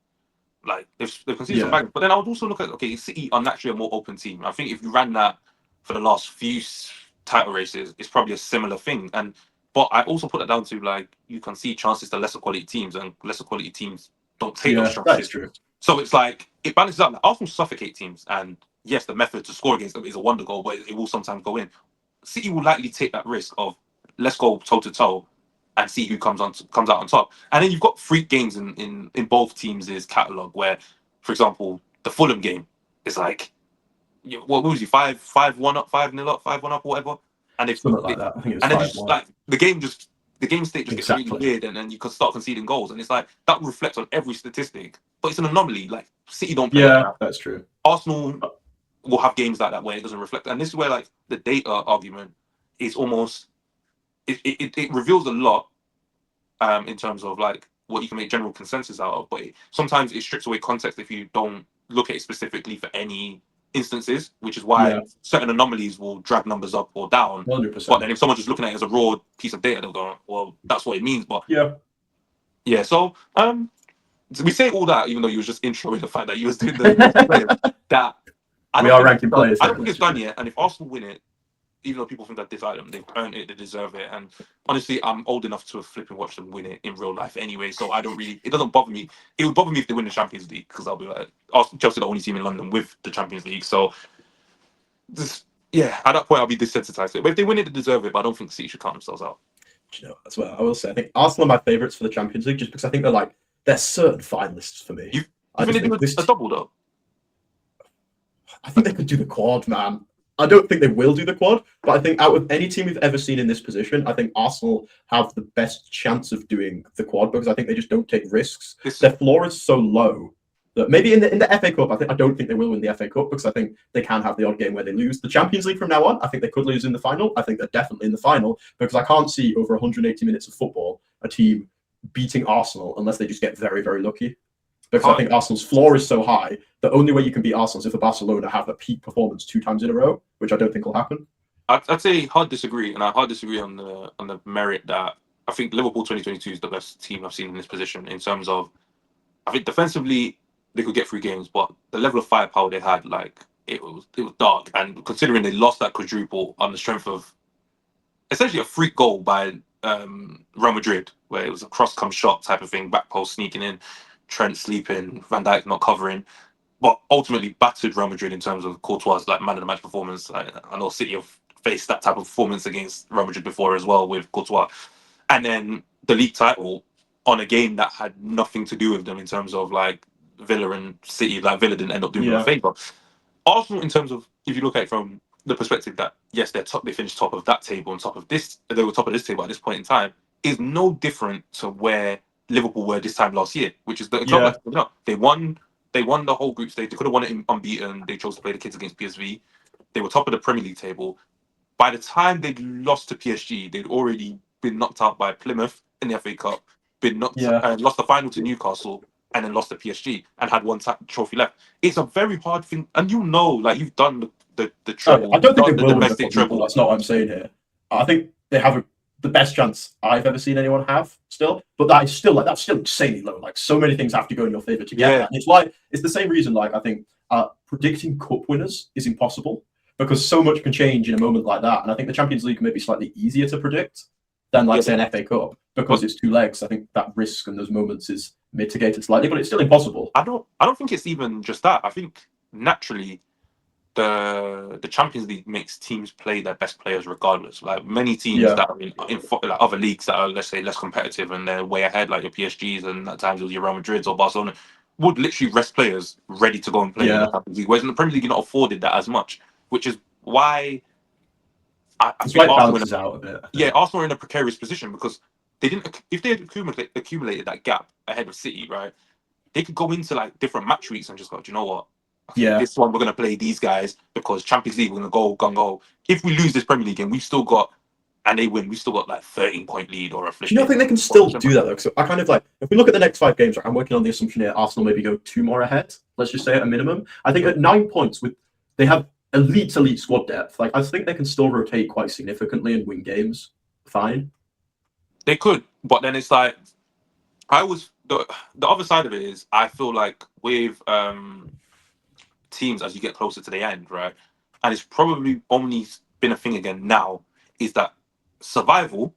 like they've conceded some bags. But then I would also look at, okay, City are naturally a more open team. I think if you ran that for the last few title races, it's probably a similar thing. But I also put that down to like you concede chances to lesser quality teams, and lesser quality teams don't take those chances. That's true. So it's like it balances out. Like, Arsenal suffocate teams, and yes, the method to score against them is a wonder goal, but it will sometimes go in. City will likely take that risk of let's go toe to toe and see who comes out on top. And then you've got freak games in both teams' catalogue where, for example, the Fulham game is like, what was he 5-1 up, 5-0 up, 5-1 up, or whatever. And if something like that, I think it was and then just like the game state just gets really weird, and then you can start conceding goals, and it's like that reflects on every statistic. But it's an anomaly. Like City don't play like that. That's true. Arsenal will have games like that where it doesn't reflect, and this is where like the data argument is almost it reveals a lot in terms of like what you can make general consensus out of, but sometimes it strips away context if you don't look at it specifically for any instances, which is why Yeah, certain anomalies will drag numbers up or down. 100%. But then if someone's just looking at it as a raw piece of data, they'll go, well, that's what it means. But Yeah. yeah, so we say all that, even though you was just introing the fact that you was doing the players, that I We don't are think it's ranking done. players I here, don't think it's done yet. And if Arsenal win it, even though people think that dislike them, they've earned it, they deserve it. And honestly, I'm old enough to have flipping watched them win it in real life anyway, so I don't really. It doesn't bother me. It would bother me if they win the Champions League because I'll be like, Arsenal, Chelsea, are the only team in London with the Champions League. So, just yeah, at that point, I'll be desensitized to it. But if they win it, they deserve it. But I don't think City should count themselves out. Do you know, that's what I will say. I think Arsenal are my favourites for the Champions League just because I think they're certain finalists for me. You I think just they do think this. a double though? I think they could do the quad, man. I don't think they will do the quad, but I think out of any team we've ever seen in this position, I think Arsenal have the best chance of doing the quad because I think they just don't take risks. Their floor is so low that maybe in the FA Cup, I don't think they will win the FA Cup because I think they can have the odd game where they lose. The Champions League from now on, I think they could lose in the final. I think they're definitely in the final because I can't see over 180 minutes of football a team beating Arsenal unless they just get very, very lucky. Because I think Arsenal's floor is so high, the only way you can beat Arsenal is if a Barcelona have a peak performance 2 times in a row, which I don't think will happen. I'd say hard disagree, and I hard disagree on the merit that I think Liverpool 2022 is the best team I've seen in this position in terms of I think defensively they could get through games, but the level of firepower they had, like it was dark. And considering they lost that quadruple on the strength of essentially a freak goal by Real Madrid, where it was a cross come shot type of thing, back post sneaking in, Trent sleeping, Van Dijk not covering, but ultimately battered Real Madrid in terms of Courtois' like man of the match performance. I know City have faced that type of performance against Real Madrid before as well with Courtois, and then the league title on a game that had nothing to do with them in terms of like Villa and City. Like Villa didn't end up doing them a favour. Arsenal, in terms of if you look at it from the perspective that yes, they're top, they finished top of that table, on top of this, they were top of this table at this point in time, is no different to where Liverpool were this time last year, which is the club like you know, they won the whole group stage. They could have won it unbeaten. They chose to play the kids against PSV. They were top of the Premier League table. By the time they'd lost to PSG, they'd already been knocked out by Plymouth in the FA Cup, been knocked lost the final to Newcastle, and then lost to PSG and had one trophy left. It's a very hard thing, and you know, like you've done the treble, I don't think they the will win the domestic quadruple. treble. That's not what I'm saying here. I think they have the best chance I've ever seen anyone have still, but that's still insanely low. Like so many things have to go in your favor to get that. And it's why it's the same reason. Like I think predicting cup winners is impossible because so much can change in a moment like that. And I think the Champions League may be slightly easier to predict than like say an FA Cup because it's 2 legs. I think that risk and those moments is mitigated slightly, but it's still impossible. I don't think it's even just that. I think naturally the Champions League makes teams play their best players regardless. Like many teams that are in like other leagues that are, let's say, less competitive and they're way ahead, like your PSGs and at times your Real Madrids or Barcelona, would literally rest players ready to go and play in the Champions League. Whereas in the Premier League, you're not afforded that as much, which is why I think Arsenal balances out a bit. Yeah, Arsenal are in a precarious position because they didn't. If they had accumulated that gap ahead of City, right, they could go into like different match weeks and just go, do you know what? Okay, this one we're gonna play these guys because Champions League we're gonna go gung ho. If we lose this Premier League game, we've still got and they win, we still got like 13-point lead or a flip. Do you not think they can still do that though? So I kind of like if we look at the next 5 games, I'm working on the assumption here Arsenal maybe go 2 more ahead. Let's just say at a minimum. I think at 9 points they have elite squad depth. Like I think they can still rotate quite significantly and win games. Fine. They could, but then it's like the other side of it is I feel like with teams as you get closer to the end, right? And it's probably only been a thing again now, is that survival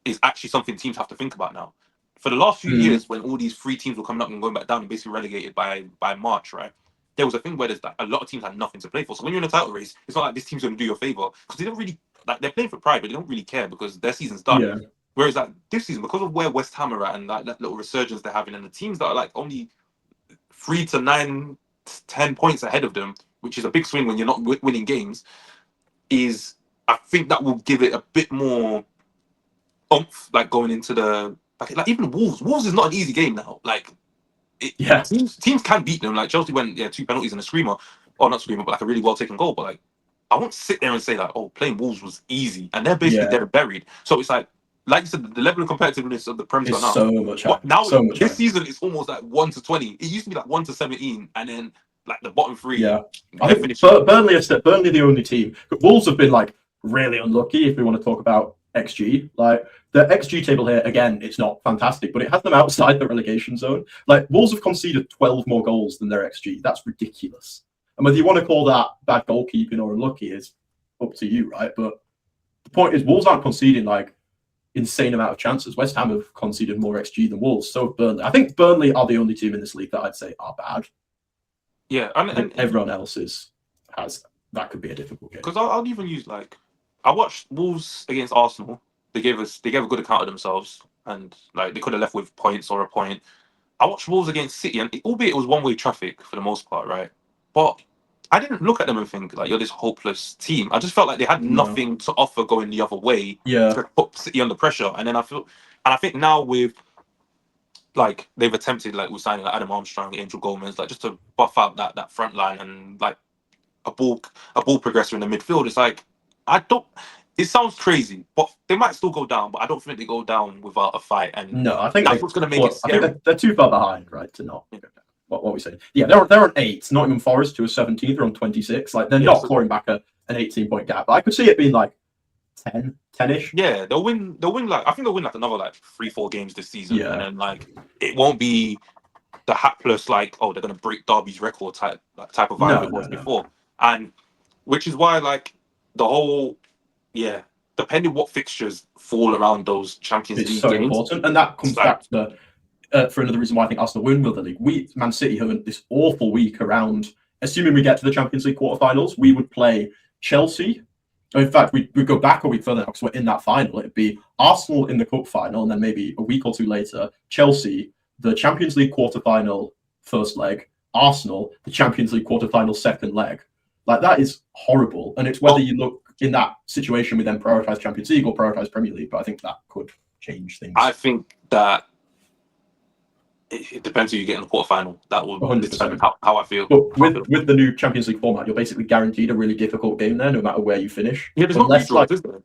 is actually something teams have to think about now. For the last few years, when all these 3 teams were coming up and going back down and basically relegated by March, right? There was a thing where there's like, a lot of teams had nothing to play for. So when you're in a title race, it's not like this team's going to do you a favor because they don't really like they're playing for pride, but they don't really care because their season's done. Yeah. Whereas like this season, because of where West Ham are at and like that little resurgence they're having, and the teams that are like only 3 to 9, 10 points ahead of them, which is a big swing when you're not winning games, is I think that will give it a bit more oomph, like going into the like even Wolves. Wolves is not an easy game now. Like teams can beat them. Like Chelsea went 2 penalties and a screamer, or not screamer, but like a really well taken goal. But like I won't sit there and say like, oh, playing Wolves was easy, and they're basically they're buried. So it's like like you said, the level of competitiveness of the Prem's It's got now. so much higher. Now So much this higher. season it's almost like 1-20. It used to be like 1-17, and then like the bottom three. Yeah, I they're think finishing. Burnley are Burnley the only team. Wolves have been like really unlucky if we want to talk about XG. Like the XG table here, again, it's not fantastic, but it has them outside the relegation zone. Like Wolves have conceded 12 more goals than their XG. That's ridiculous. And whether you want to call that bad goalkeeping or unlucky is up to you, right? But the point is, Wolves aren't conceding like insane amount of chances. West Ham have conceded more XG than Wolves. So have Burnley. I think Burnley are the only team in this league that I'd say are bad. Yeah, I think everyone else has that could be a difficult game. Because I'll even use like I watched Wolves against Arsenal. They gave a good account of themselves, and like they could have left with points or a point. I watched Wolves against City, and albeit it was one-way traffic for the most part, right? But I didn't look at them and think like you're this hopeless team. I just felt like they had nothing to offer going the other way to put City under pressure. And then I think now with like they've attempted like with signing like Adam Armstrong, Angel Gomez, like just to buff out that front line and like a ball progressor in the midfield. It's like I don't. It sounds crazy, but they might still go down. But I don't think they go down without a fight. And no, I think that's what's going to make it scary. I think they're too far behind, right? To not. What we saying? Yeah, they're on 8. Nottingham Forest to a 17th. They're on 26. Like they're not clawing back an 18-point gap. But I could see it being like 10-ish. Yeah, they'll win. Like I think they'll win like another like 3-4 games this season, Yeah. and then like it won't be the hapless like they're gonna break Derby's record type of vibe it was before, and which is why like the whole depending what fixtures fall around those Champions League so games, important, and that comes back to for another reason why I think Arsenal win the league. Man City have this awful week around. Assuming we get to the Champions League quarterfinals, we would play Chelsea. In fact, we'd go back a week further because we're in that final. It'd be Arsenal in the cup final, and then maybe a week or two later, Chelsea, the Champions League quarterfinal first leg, Arsenal, the Champions League quarterfinal second leg. Like that is horrible. And it's whether you look in that situation, we then prioritize Champions League or prioritize Premier League. But I think that could change things. I think that it depends who you get in the quarterfinal. That will 100%. Determine how I feel. But with the new Champions League format, you're basically guaranteed a really difficult game there, no matter where you finish. Yeah, there's no redraws, is there?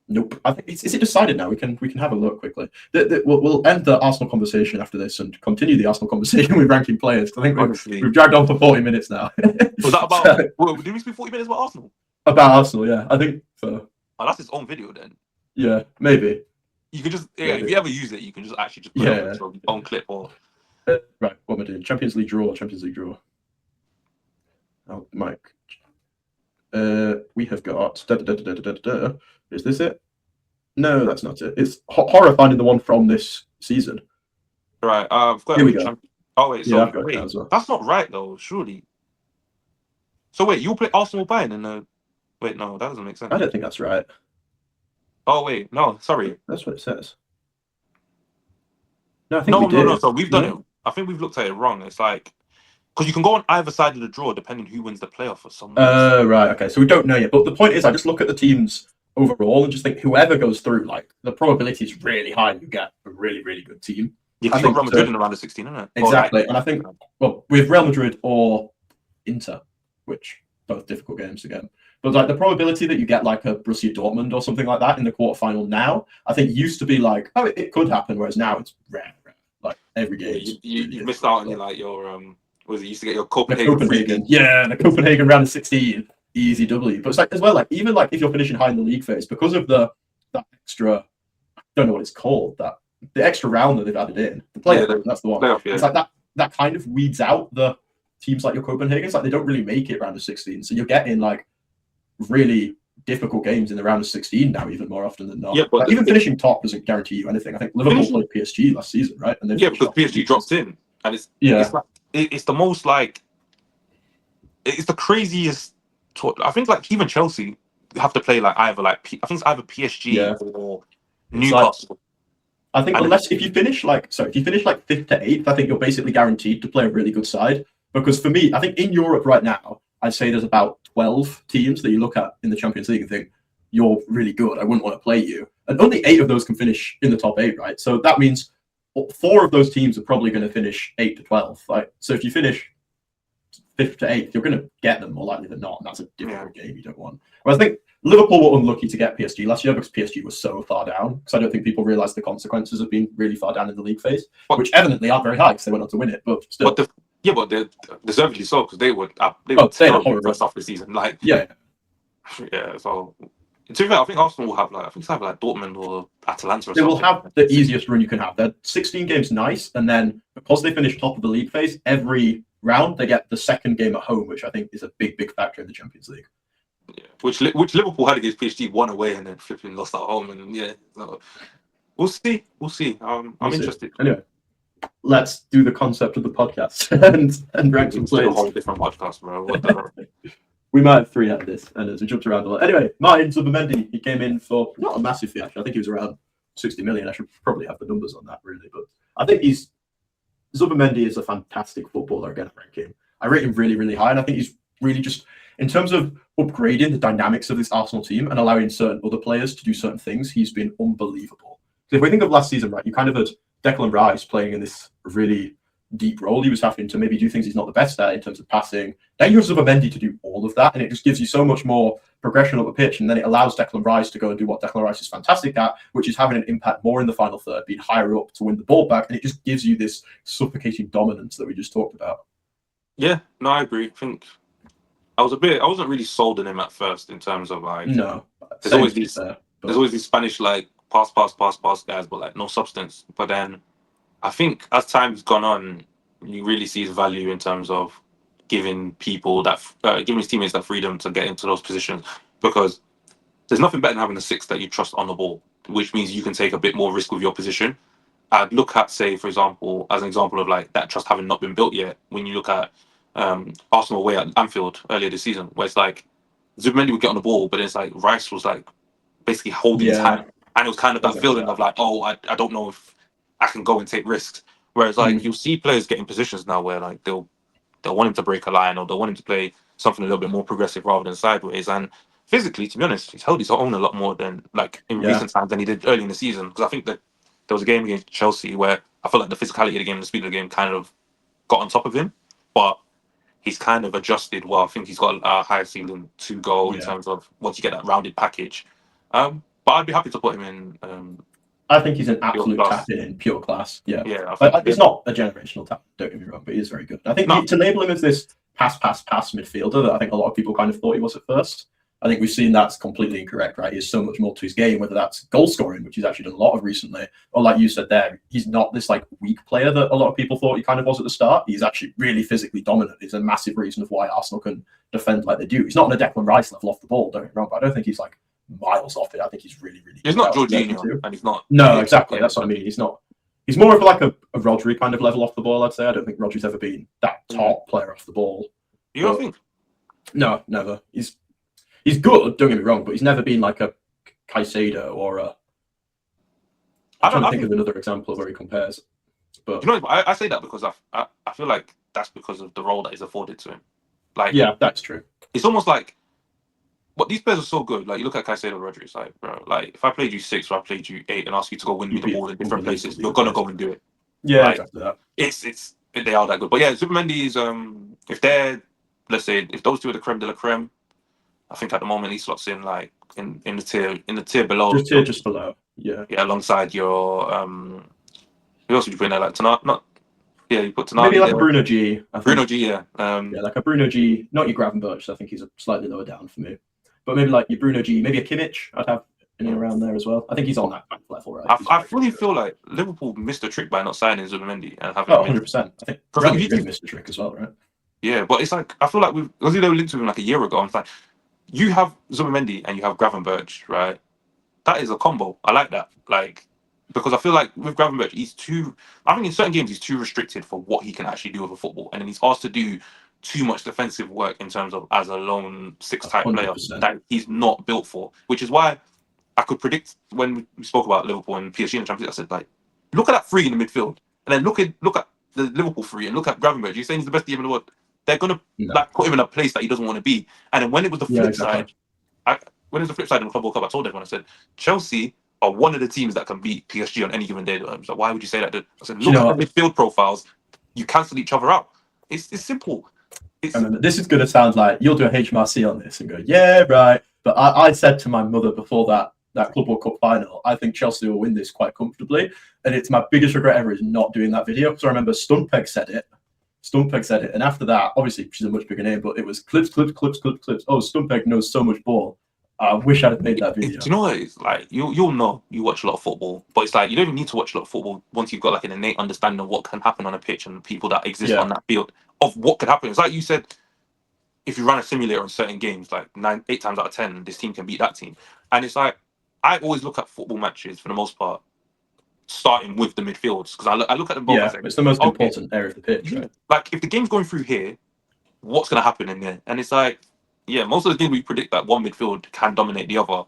Nope. I think is it decided now? We can have a look quickly. We'll end the Arsenal conversation after this and continue the Arsenal conversation with ranking players. I think we've dragged on for 40 minutes now. Was that about? Did we speak 40 minutes about Arsenal? About Arsenal, yeah. I think so. Oh, that's its own video then. Yeah, maybe. You can just if you ever use it, you can just actually just put it on your own clip or. Right, what am I doing? Champions League draw. Oh, Mike. We have got. Is this it? No, that's not it. It's horror finding the one from this season. Right. I've got. Here we go. Oh wait. So I've got it as well. That's not right though. Surely. So wait, you play Arsenal Bayern in the. Wait, no, that doesn't make sense. I don't think that's right. Oh wait, no, sorry. That's what it says. No, I think we did. No. So we've done it. I think we've looked at it wrong. It's like because you can go on either side of the draw depending who wins the playoff or something. Right. Okay. So we don't know yet. But the point is, I just look at the teams overall and just think whoever goes through, like the probability is really high. You get a really, really good team. Yeah, I think Real Madrid in around the 16, isn't it? Exactly. And I think with Real Madrid or Inter, which both difficult games to get. But like the probability that you get like a Borussia Dortmund or something like that in the quarterfinal now, I think used to be like, oh, it could happen, whereas now it's rare. Like every game. You missed out on your was it used to get your Copenhagen? Yeah, the Copenhagen round of 16, easy W. But it's like as well, like even like if you're finishing high in the league phase, because of that extra, I don't know what it's called, the extra round that they've added in, the playoff, that's the one. It's like that kind of weeds out the teams like your Copenhagen's, like they don't really make it round of 16. So you're getting like really difficult games in the round of 16 now, even more often than not. Yeah, but like, even finishing top doesn't guarantee you anything. I think Liverpool played PSG last season, right? And then because PSG dropped in, and it's the most like it's the craziest. I think like even Chelsea have to play like either like I think it's either PSG or Newcastle. I think if you finish like 5th to 8th, I think you're basically guaranteed to play a really good side. Because for me, I think in Europe right now, I'd say there's about 12 teams that you look at in the Champions League and think, you're really good, I wouldn't want to play you. And only 8 of those can finish in the top 8, right? So that means 4 of those teams are probably going to finish 8 to 12. Right? So if you finish 5th to 8th, you're going to get them more likely than not, and that's a difficult game you don't want. Whereas I think Liverpool were unlucky to get PSG last year because PSG was so far down, because I don't think people realise the consequences of being really far down in the league phase, which evidently aren't very high because they went on to win it, but still. But they're deservedly so, because they were terrible the first half of the season. Like, yeah. So to be fair, I think Arsenal will have like Dortmund or Atalanta or they something. Will have the easiest run you can have. They're 16 games nice, and then because they finish top of the league phase, every round they get the second game at home, which I think is a big factor in the Champions League. Yeah, which Liverpool had against PSG, won away and then flipping lost at home, and so we'll see. I'm interested. Anyway, let's do the concept of the podcast and rank some players. A whole different podcast, bro. What the We might have 3 at this, and as we jumped around a lot. Anyway, Martin Zubimendi, he came in for not a massive fee, actually. I think he was around 60 million. I should probably have the numbers on that, really. But I think Zubimendi is a fantastic footballer. Again, I rank him. I rate him really high, and I think he's really just, in terms of upgrading the dynamics of this Arsenal team and allowing certain other players to do certain things, he's been unbelievable. So if we think of last season, right, you kind of had Declan Rice playing in this really deep role. He was having to maybe do things he's not the best at in terms of passing. Now you have Zubimendi to do all of that, and it just gives you so much more progression up the pitch, and then it allows Declan Rice to go and do what Declan Rice is fantastic at, which is having an impact more in the final third, being higher up to win the ball back, and it just gives you this suffocating dominance that we just talked about. Yeah, no, I agree. I think I wasn't really sold on him at first in terms of like, there's always these Spanish like pass guys, but like no substance. But then I think as time's gone on, you really see his value in terms of giving people giving his teammates that freedom to get into those positions, because there's nothing better than having a 6 that you trust on the ball, which means you can take a bit more risk with your position. I'd look at, say, for example, as an example of like that trust having not been built yet, when you look at Arsenal away at Anfield earlier this season, where it's like Zubimendi would get on the ball, but it's like Rice was like basically holding his hand, and it was kind of that feeling of like, oh, I don't know if I can go and take risks. Whereas like you'll see players get in positions now where like they'll want him to break a line, or they'll want him to play something a little bit more progressive rather than sideways. And physically, to be honest, he's held his own a lot more than like in recent times than he did early in the season. Because I think that there was a game against Chelsea where I felt like the physicality of the game, the speed of the game, kind of got on top of him. But he's kind of adjusted well. I think he's got a higher ceiling to go in terms of once you get that rounded package. But I'd be happy to put him in. I think he's an absolute tap-in in pure class. Yeah. It's not a generational tap, don't get me wrong, but he is very good. I think to label him as this pass midfielder that I think a lot of people kind of thought he was at first, I think we've seen that's completely incorrect, right? He has so much more to his game, whether that's goal scoring, which he's actually done a lot of recently, or like you said there, he's not this like weak player that a lot of people thought he kind of was at the start. He's actually really physically dominant. It's a massive reason of why Arsenal can defend like they do. He's not on a Declan Rice level off the ball, don't get me wrong, but I don't think he's like miles off it. I think he's really He's not Jorginho, and he's not. No, exactly. That's what I mean. He's not. He's more of like a Rodri kind of level off the ball, I'd say. I don't think Rodri's ever been that top player off the ball. You don't think? No, never. He's good, don't get me wrong, but he's never been like a Caicedo or a... I'm trying to think of another example of where he compares. But you know, I say that because I feel like that's because of the role that is afforded to him. Like, yeah, that's true. It's almost like, but these players are so good. Like, you look at Caicedo, Rodri, it's like, bro, like if I played you 6 or I played you 8 and asked you to go win me the ball in different places, you're gonna go and do it. Yeah, like, exactly that. They are that good. But yeah, Zubimendi is if they're, let's say, if those two are the creme de la creme, I think at the moment he slots in like in the tier below. Just below. Yeah. Yeah, alongside your who else would you put in there? Like Tonali? You put Tonali. Maybe like a Bruno G. Bruno G, yeah. Like a Bruno G, not your Gravenberch, I think he's slightly lower down for me. But maybe like your Bruno G, maybe a Kimmich, I'd have in around there as well. I think he's on that level, right? I really feel like Liverpool missed a trick by not signing Zubimendi and having 100%. I think really missed a trick as well, right? Yeah, but it's like, I feel like because they were linked to him like a year ago, and it's like, you have Zubimendi and you have Gravenberch, right? That is a combo. I like that. Like, because I feel like with Gravenberch, I think in certain games he's too restricted for what he can actually do with a football. And then he's asked to do too much defensive work in terms of as a lone 6 type 100%. Player that he's not built for. Which is why I could predict when we spoke about Liverpool and PSG in the Champions League, I said, like, look at that 3 in the midfield. And then look at the Liverpool 3 and look at Gravenberch. You're saying he's the best team in the world. They're gonna like put him in a place that he doesn't want to be. And then when it was the flip side, when it was the flip side in the Club World Cup, I told everyone, I said, Chelsea are one of the teams that can beat PSG on any given day. I was like, why would you say that? I said, look at the midfield profiles. You cancel each other out. It's simple. I remember, this is going to sound like you'll do a HMRC on this and go, yeah, right. But I said to my mother before that Club World Cup final, I think Chelsea will win this quite comfortably. And it's my biggest regret ever is not doing that video. Because I remember Stumpeg said it. And after that, obviously, she's a much bigger name, but it was clips. Oh, Stumpeg knows so much ball. I wish I'd have made that video. Do you know what it's like? You'll know you watch a lot of football, but it's like you don't even need to watch a lot of football once you've got like an innate understanding of what can happen on a pitch and the people that exist on that field of what could happen. It's like you said, if you run a simulator on certain games, like 8 times out of 10, this team can beat that team. And it's like I always look at football matches for the most part, starting with the midfields because I look at them both. Yeah, it's the most important area of the pitch. Right? Like if the game's going through here, what's going to happen in there? And it's like, yeah, most of the games we predict that one midfield can dominate the other,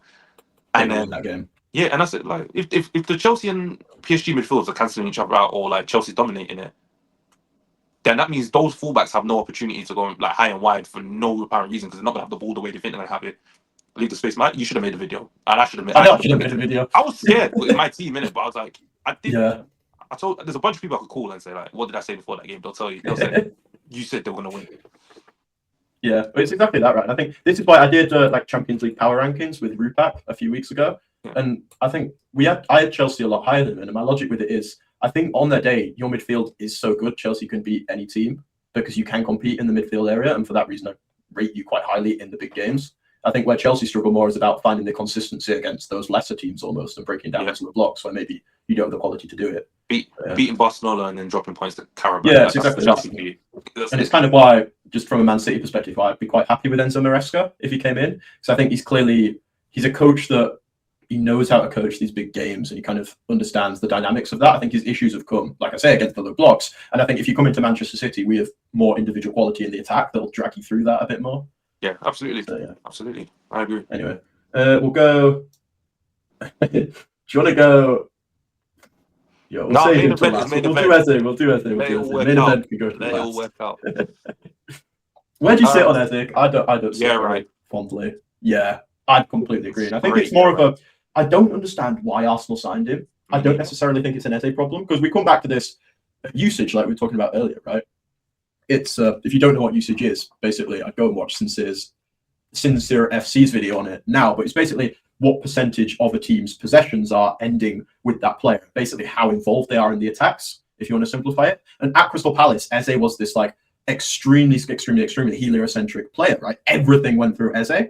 and then that game. Yeah, and that's it. Like if the Chelsea and PSG midfields are cancelling each other out, or like Chelsea's dominating it, then that means those fullbacks have no opportunity to go like high and wide for no apparent reason because they're not gonna have the ball the way they think they're gonna have it. Leave the space, man. You should have made the video, and I should have made. I should have made the video. I was scared with my team in it, but I was like, I did. Yeah. I told there's a bunch of people I could call and say like, what did I say before that game? They'll tell you. They'll say you said they were gonna win. Yeah, but it's exactly that, right? I think this is why I did like Champions League power rankings with Rupak a few weeks ago, and I think I had Chelsea a lot higher than them. And my logic with it is, I think on their day, your midfield is so good, Chelsea can beat any team because you can compete in the midfield area, and for that reason, I rate you quite highly in the big games. I think where Chelsea struggle more is about finding the consistency against those lesser teams almost and breaking down into the blocks where maybe you don't have the quality to do it. Beating Barcelona and then dropping points to Karel. Yeah, it's exactly that. And it's kind of why, just from a Man City perspective, I'd be quite happy with Enzo Maresca if he came in. Because I think he's a coach that he knows how to coach these big games and he kind of understands the dynamics of that. I think his issues have come, like I say, against the low blocks. And I think if you come into Manchester City, we have more individual quality in the attack that'll drag you through that a bit more. Yeah, absolutely. So, yeah. Absolutely. I agree. Anyway, we'll go. Do you want to go? Yo, we'll save it till last. We'll do Eze. We'll do Eze. Main event can go to the last. It'll work out. Where do you sit on Eze? I don't see it fondly. Yeah, I'd completely agree. And I think it's more of a. I don't understand why Arsenal signed him. I don't necessarily think it's an Eze problem because we come back to this usage like we were talking about earlier, right? It's if you don't know what usage is, basically, I'd go and watch Sincere FC's video on it now. But it's basically what percentage of a team's possessions are ending with that player, basically how involved they are in the attacks, if you want to simplify it. And at Crystal Palace, Eze was this like extremely heliocentric player, right? Everything went through Eze.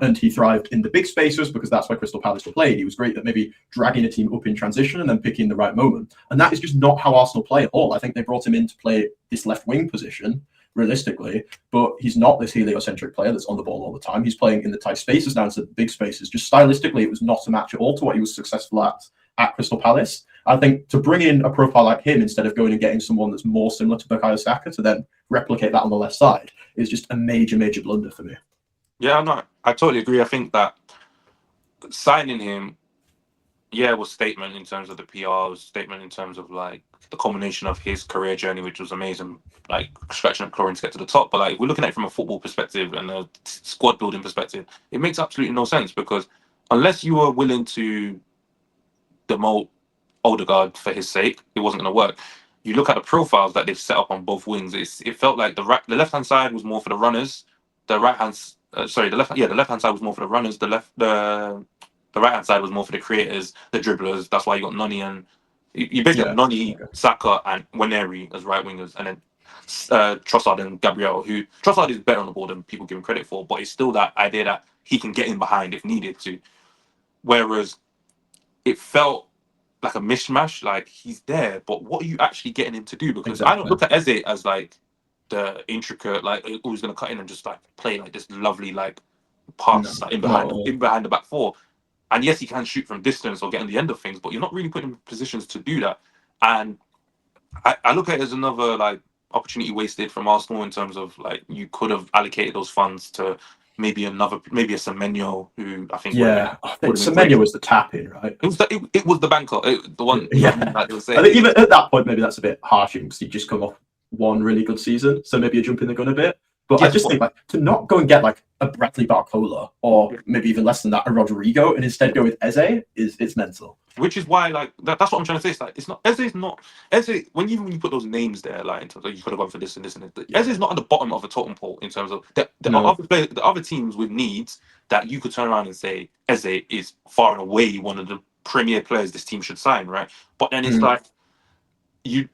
And he thrived in the big spaces because that's where Crystal Palace were played. He was great at maybe dragging a team up in transition and then picking the right moment. And that is just not how Arsenal play at all. I think they brought him in to play this left wing position, realistically, but he's not this heliocentric player that's on the ball all the time. He's playing in the tight spaces now instead of the big spaces. Just stylistically, it was not a match at all to what he was successful at Crystal Palace. I think to bring in a profile like him instead of going and getting someone that's more similar to Bukayo Saka to then replicate that on the left side is just a major blunder for me. Yeah, no, I totally agree. I think that signing him, was a statement in terms of the PR, was a statement in terms of like the culmination of his career journey, which was amazing, like scratching up clawing to get to the top. But like if we're looking at it from a football perspective and a squad building perspective, it makes absolutely no sense because unless you are willing to demote Odegaard for his sake, it wasn't going to work. You look at the profiles that they've set up on both wings. It felt like the left hand side was more for the runners, the right hand. The left hand side was more for the runners. The right hand side was more for the creators, the dribblers. That's why you got Noni and you basically have Noni, Saka, and Waneri as right wingers, and then Trossard and Gabriel. Who Trossard is better on the ball than people give him credit for, but it's still that idea that he can get in behind if needed to. Whereas it felt like a mishmash. Like he's there, but what are you actually getting him to do? Because I don't look at Eze as like the intricate, like who's going to cut in and just like play like this lovely like pass in behind the back four. And yes, he can shoot from distance or get on the end of things, but you're not really putting him in positions to do that. And I look at it as another like opportunity wasted from Arsenal in terms of like you could have allocated those funds to maybe a Semenyo who I think Semenyo was the tap in, right? It was the banker, the one. That they were saying. I think even at that point, maybe that's a bit harsh because he just come off one really good season, so maybe you jump in the gun a bit. But I just think like to not go and get like a Bradley Barcola or maybe even less than that, a Rodrigo, and instead go with Eze it's mental. Which is why, like, that's what I'm trying to say. It's like it's not Eze's not Eze. When you put those names there, like, in terms of, you could have gone for this and this and this. Yeah. Eze's not at the bottom of a totem pole in terms of the No. other the other teams with needs that you could turn around and say Eze is far and away one of the premier players this team should sign, right? But then it's like you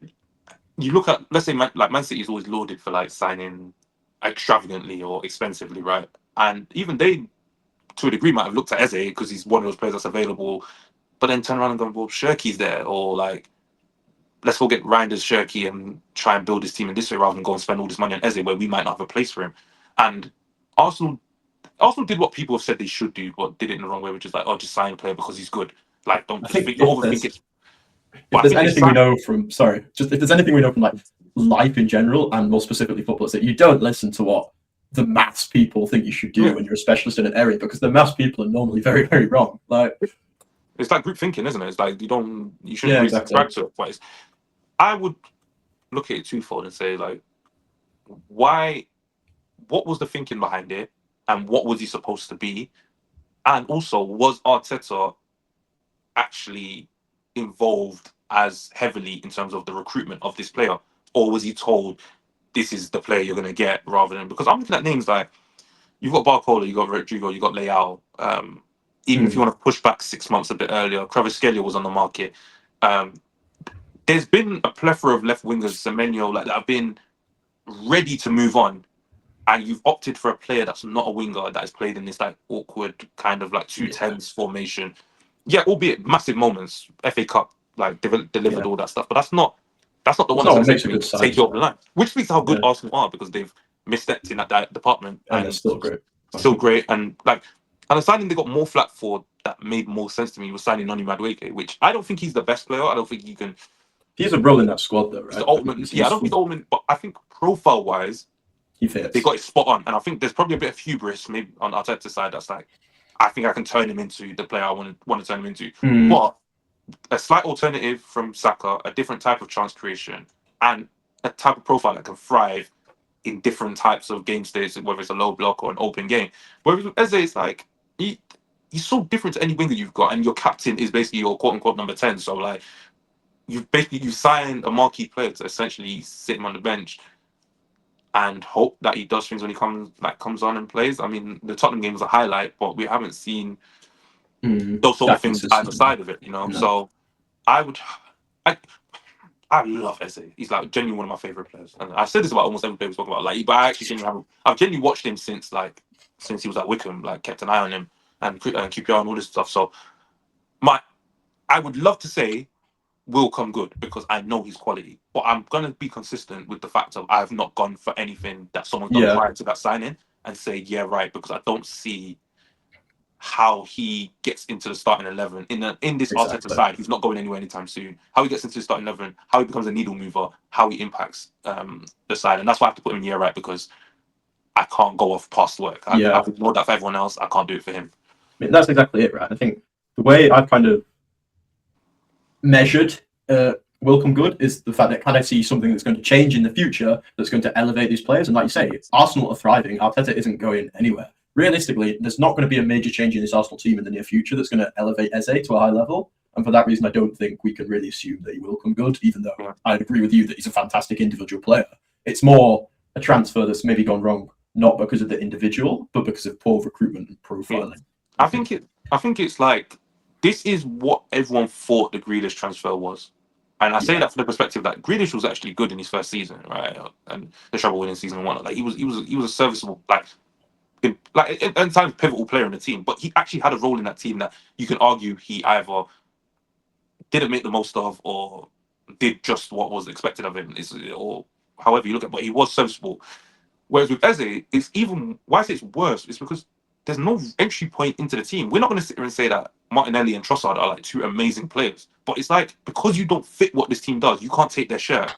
look at, let's say Man City is always lauded for like signing extravagantly or expensively, right? And even they, to a degree, might have looked at Eze because he's one of those players that's available, but then turn around and go, well, Shirky's there, or like, let's forget Reinders, Shirky, and try and build this team in this way rather than go and spend all this money on Eze where we might not have a place for him. And Arsenal did what people have said they should do, but did it in the wrong way, which is like, oh, just sign a player because he's good. Like, don't overthink it. If there's anything we know from if there's anything we know from like life in general and more specifically football, is that you don't listen to what the maths people think you should do when you're a specialist in an area, because the maths people are normally very, very wrong. Like, it's like group thinking, isn't it? It's like you shouldn't really subscribe to it. But I would look at it twofold and say, like, what was the thinking behind it, and what was he supposed to be, and also was Arteta actually involved as heavily in terms of the recruitment of this player, or was he told this is the player you're going to get, rather than, because I'm looking at names like you've got Barcola, you got Rodrigo, you got Leao. Even if you want to push back 6 months a bit earlier, Kvaratskhelia was on the market. There's been a plethora of left wingers, Semenyo, like that have been ready to move on, and you've opted for a player that's not a winger, that has played in this like awkward kind of like 2-10s formation. Yeah, albeit massive moments, FA Cup, like delivered all that stuff, but that's not the one that's going to take you over the line. Which speaks to how good Arsenal are, because they've misstepped in that department, and they're still great. Still great, and like, and the signing they got more flack for that made more sense to me was signing Noni Madueke, which I don't think he's the best player. I don't think he can. He's a role in that squad, though, right? He's the ultimate. I don't think he's the ultimate, but I think profile-wise, he fits. They got it spot on, and I think there's probably a bit of hubris maybe on Arteta's side. That's like, I think I can turn him into the player I want to turn him into. But a slight alternative from Saka, a different type of chance creation, and a type of profile that can thrive in different types of game states, whether it's a low block or an open game. Whereas with Eze, it's like he's so different to any winger you've got, and your captain is basically your quote unquote number 10. So like, you've signed a marquee player to essentially sit him on the bench and hope that he does things when he comes on and plays. I mean, the Tottenham game was a highlight, but we haven't seen those sort of things either side of it, you know. No. So I love Eze. He's like genuinely one of my favorite players, and I said this about almost every player we spoke about. Like, but I actually I've genuinely watched him since he was at Wickham. Like, kept an eye on him and QPR and all this stuff. So I would love to say will come good, because I know his quality, but I'm gonna be consistent with the fact of I have not gone for anything that someone's done prior to that signing and say because I don't see how he gets into the starting 11 in this Arteta side. He's not going anywhere anytime soon. How he gets into the starting 11, how he becomes a needle mover, how he impacts the side, and that's why I have to put him in because I can't go off past work. I've ignored that for everyone else. I can't do it for him. I mean, that's exactly it, right? I think the way I've kind of measured will come good is the fact that, can I see something that's going to change in the future that's going to elevate these players? And like you say, Arsenal are thriving. Arteta isn't going anywhere. Realistically, there's not going to be a major change in this Arsenal team in the near future that's going to elevate Eze to a high level. And for that reason, I don't think we can really assume that he will come good, even though I'd agree with you that he's a fantastic individual player. It's more a transfer that's maybe gone wrong, not because of the individual, but because of poor recruitment and profiling. I think it's like, this is what everyone thought the Grealish transfer was. And I say that from the perspective that Grealish was actually good in his first season, right? And the treble winning season one. Like, he was a serviceable, and times pivotal player in the team. But he actually had a role in that team that you can argue he either didn't make the most of or did just what was expected of him, or however you look at it. But he was serviceable. Whereas with Eze, it's even, why I say it's worse, it's because there's no entry point into the team. We're not going to sit here and say that Martinelli and Trossard are like two amazing players, but it's like, because you don't fit what this team does, you can't take their share.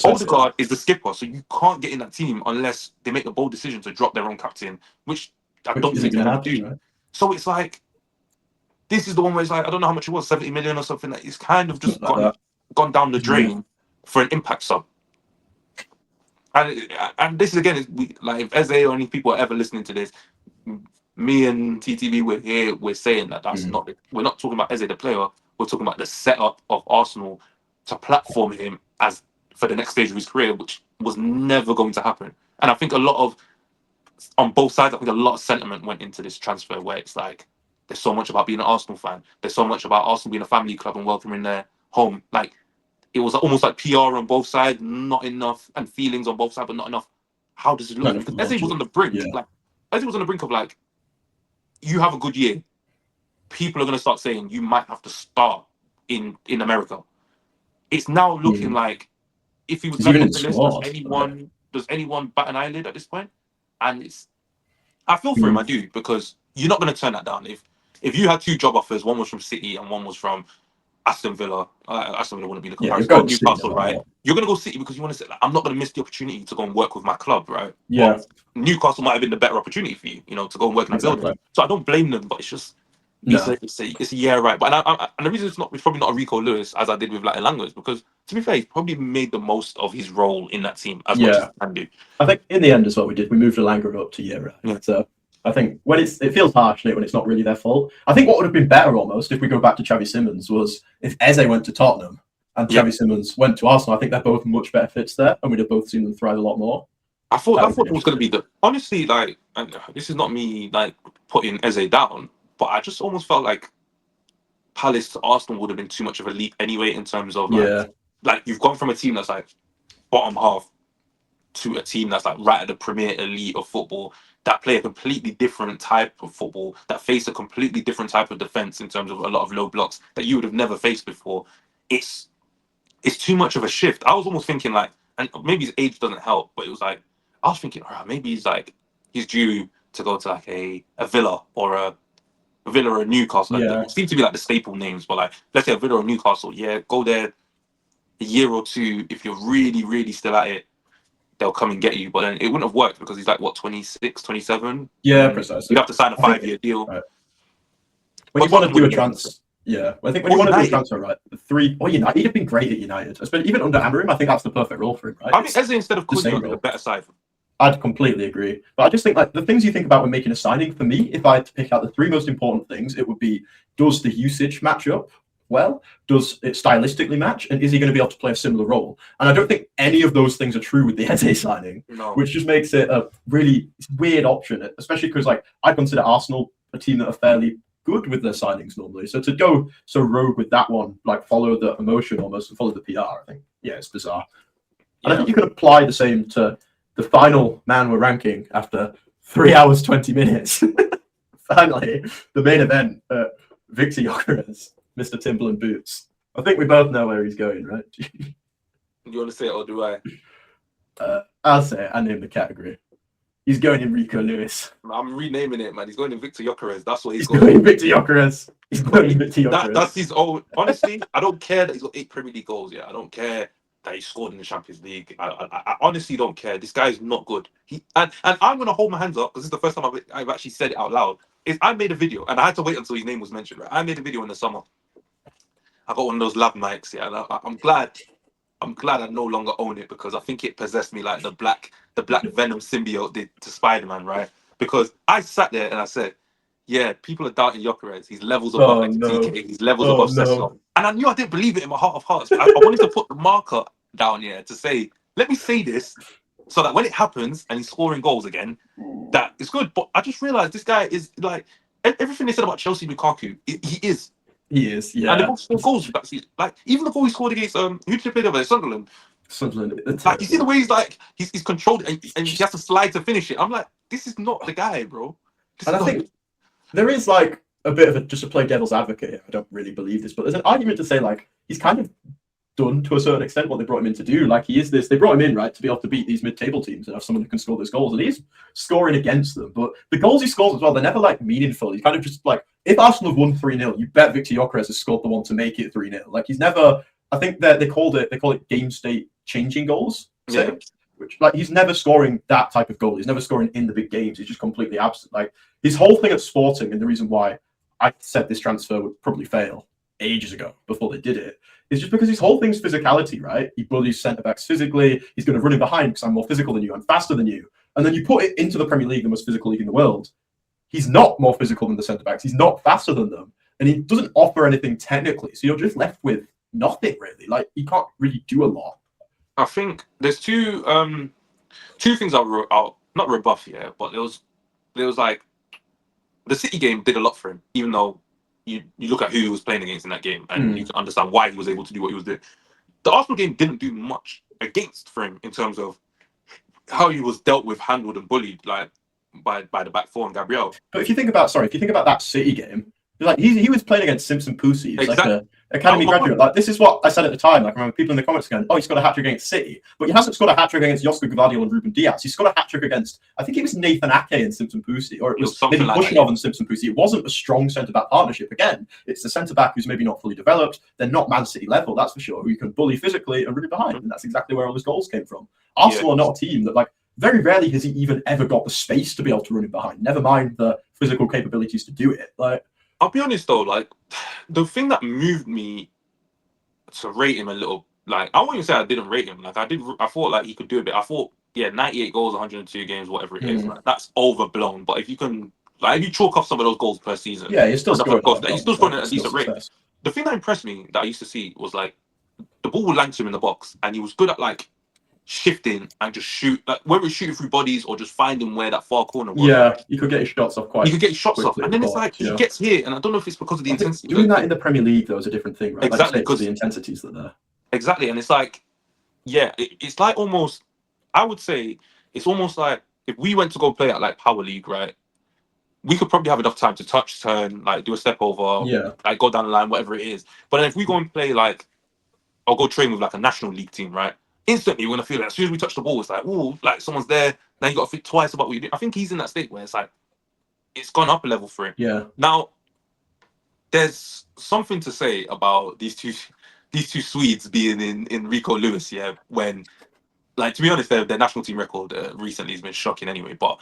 Odegaard is the skipper, so you can't get in that team unless they make the bold decision to drop their own captain, which I don't think they're going to do. Right? So it's like, this is the one where it's like, I don't know how much it was, 70 million or something. That it's kind of just gone down the drain for an impact sub. And this is again, like if Eze or any people are ever listening to this, me and TTV, we're saying that that's not. We're not talking about Eze the player. We're talking about the setup of Arsenal to platform him as for the next stage of his career, which was never going to happen. And I think a lot of on both sides, I think a lot of sentiment went into this transfer where it's like there's so much about being an Arsenal fan. There's so much about Arsenal being a family club and welcoming their home. Like it was almost like PR on both sides, not enough, and feelings on both sides, but not enough. How does it look? Because Eze was on the brink. Yeah. Like Eze was on the brink of like, you have a good year, people are going to start saying you might have to start in America. It's now looking like if he was He's left even off in the list, squad. does anyone bat an eyelid at this point? And it's I feel for him, I do, because you're not going to turn that down. If you had two job offers, one was from City and one was from Aston Villa. Aston Villa wouldn't be the comparison. You're Or going to Newcastle, City, right? You're going to go City because you want to say, like, I'm not going to miss the opportunity to go and work with my club, right? Yeah. But Newcastle might have been the better opportunity for you, to go and work in a building. So I don't blame them, but it's just it's a yeah, right. But and the reason it's probably not a Rico Lewis as I did with like Elanga is because to be fair, he's probably made the most of his role in that team as much as he can do. I think in the end is what we did. We moved Elanga up to Yera. Yeah. So I think when it feels harsh when it's not really their fault. I think what would have been better almost if we go back to Xavi Simons was if Eze went to Tottenham and Xavi Simons went to Arsenal. I think they're both much better fits there, and we'd have both seen them thrive a lot more. I thought it was going to be honestly, like, and this is not me like putting Eze down, but I just almost felt like Palace to Arsenal would have been too much of a leap anyway in terms of like you've gone from a team that's like bottom half to a team that's like right at the premier elite of football that play a completely different type of football, that face a completely different type of defense in terms of a lot of low blocks that you would have never faced before. It's too much of a shift. I was almost thinking like, and maybe his age doesn't help, but it was like I was thinking, all right, maybe he's due to go to like a Villa or a Newcastle. Like, it seemed to be like the staple names, but like let's say a Villa or Newcastle, go there a year or two. If you're really, really still at it, they'll come and get you. But then it wouldn't have worked because he's like, what, 26, 27? Yeah, precisely. You'd have to sign a 5-year deal. Right. When you want to do a transfer, I think when you want to do a transfer, right, United have been great at United, especially even under Amorim. I think that's the perfect role for him, right? I think Eze instead of Cunha is a better side. I'd completely agree. But I just think like the things you think about when making a signing, for me, if I had to pick out the three most important things, it would be, does the usage match up well? Does it stylistically match? And is he going to be able to play a similar role? And I don't think any of those things are true with the Eze signing, which just makes it a really weird option, especially because like I consider Arsenal a team that are fairly good with their signings normally. So to go so rogue with that one, like follow the emotion almost and follow the PR, I think, it's bizarre. And I think you could apply the same to the final man we're ranking after 3 hours, 20 minutes. Finally, the main event, Victor Gyökeres, Mr. Timberland Boots. I think we both know where he's going, right? You want to say it or do I? I'll say it. I name the category. He's going in Rico Lewis. I'm renaming it, man. He's going in Victor Gyökeres. That's what he's going in Victor Gyökeres. He's going in Victor Gyökeres. That's his own. Honestly, I don't care that he's got 8 Premier League goals. I don't care that he scored in the Champions League. I honestly don't care. This guy is not good. And I'm going to hold my hands up because this is the first time I've actually said it out loud. I made a video and I had to wait until his name was mentioned. Right? I made a video in the summer. I got one of those lab mics. And I'm glad I no longer own it because I think it possessed me like the black Venom symbiote did to Spider-Man, right? Because I sat there and I said, yeah, people are doubting Gyökeres. He's levels above TK. He's levels above Sesko. And I knew I didn't believe it in my heart of hearts. I wanted to put the marker down here to say, let me say this so that when it happens and he's scoring goals again, that it's good. But I just realized this guy is like everything they said about Chelsea Lukaku. He is. He is, yeah. And they both scored goals. Like even the goal he scored against who did he play over there? Sunderland. Like you see the way he's controlled and he has to slide to finish it. I'm like, this is not the guy, bro. I think there is like a bit of just to play devil's advocate here. I don't really believe this, but there's an argument to say like he's kind of done to a certain extent what they brought him in to do. Like he is this, they brought him in, right, to be able to beat these mid-table teams and have someone who can score those goals. And he's scoring against them. But the goals he scores as well, they're never like meaningful. He's kind of just like, if Arsenal have won 3-0, you bet Victor Gyökeres has scored the one to make it 3-0. Like he's never, I think that they call it game state changing goals. Which like he's never scoring that type of goal. He's never scoring in the big games. He's just completely absent. Like his whole thing at Sporting, and the reason why I said this transfer would probably fail, ages ago before they did it. It's just because his whole thing's physicality, right? He bullies centre backs physically. He's going to run in behind because I'm more physical than you. I'm faster than you. And then you put it into the Premier League, the most physical league in the world. He's not more physical than the centre backs. He's not faster than them, and he doesn't offer anything technically. So you're just left with nothing really. Like he can't really do a lot. I think there's two things I'll not rebuff here, but there was like the City game did a lot for him, even though you look at who he was playing against in that game and you can understand why he was able to do what he was doing. The Arsenal game didn't do much against for him in terms of how he was dealt with, handled, and bullied, like by the back four and Gabriel. But if you think about that City game, like he was playing against Simpson Pussy. It's like an academy graduate. Like this is what I said at the time. Like I remember people in the comments going, "Oh, he's got a hat trick against City," but he hasn't scored a hat trick against Josko Gvardiol and Ruben Diaz. He's got a hat trick against, I think it was Nathan Ake and Simpson Pussy, or it was maybe like Bushinov and Simpson Pussy. It wasn't a strong centre back partnership. Again, it's the centre back who's maybe not fully developed. They're not Man City level, that's for sure. Who you can bully physically and run behind, and that's exactly where all his goals came from. Arsenal are not a team that like. Very rarely has he even ever got the space to be able to run in behind. Never mind the physical capabilities to do it. Like, I'll be honest though, like the thing that moved me to rate him a little, like I won't even say I didn't rate him. Like I thought like he could do a bit. I thought 98 goals, 102 games, whatever it is, like that's overblown. But if you can, like, if you chalk off some of those goals per season, yeah, he's still scoring. He's still scoring at a decent rate. The thing that impressed me that I used to see was like the ball would land to him in the box, and he was good at like shifting and just shoot, like whether it's shooting through bodies or just finding where that far corner was. Yeah, you could get his shots off quite. You could get his shots off, and then it's like he gets hit, and I don't know if it's because of the intensity. Doing that in the Premier League though is a different thing, right? Exactly, because the intensities that are there. Exactly, and it's like, yeah, it's like almost. I would say it's almost like if we went to go play at like Power League, right? We could probably have enough time to touch, turn, like do a step over, like go down the line, whatever it is. But then if we go and play like, or go train with like a National League team, right? Instantly, we're gonna feel like as soon as we touch the ball, it's like, oh, like someone's there. Now you got to think twice about what you do. I think he's in that state where it's like, it's gone up a level for him. Yeah. Now, there's something to say about these two Swedes being in Rico Lewis. Yeah, when, like, to be honest, their national team record recently has been shocking anyway. But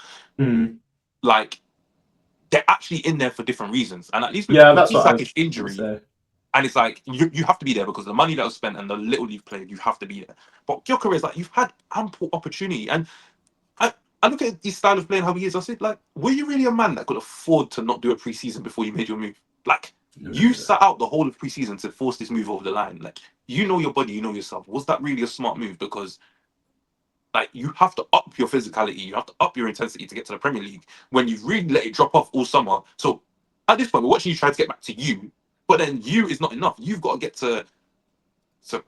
like, they're actually in there for different reasons, and at least with that's what like his injury. And it's like, you have to be there because the money that was spent and the little you've played, you have to be there. But Gyökeres, like, you've had ample opportunity. And I look at his style of playing, how he is. I said, like, were you really a man that could afford to not do a pre-season before you made your move? Like, you sat out the whole of pre-season to force this move over the line. Like, you know your body, you know yourself. Was that really a smart move? Because, like, you have to up your physicality. You have to up your intensity to get to the Premier League when you've really let it drop off all summer. So, at this point, we're watching you try to get back to you. But then you is not enough. You've got to get to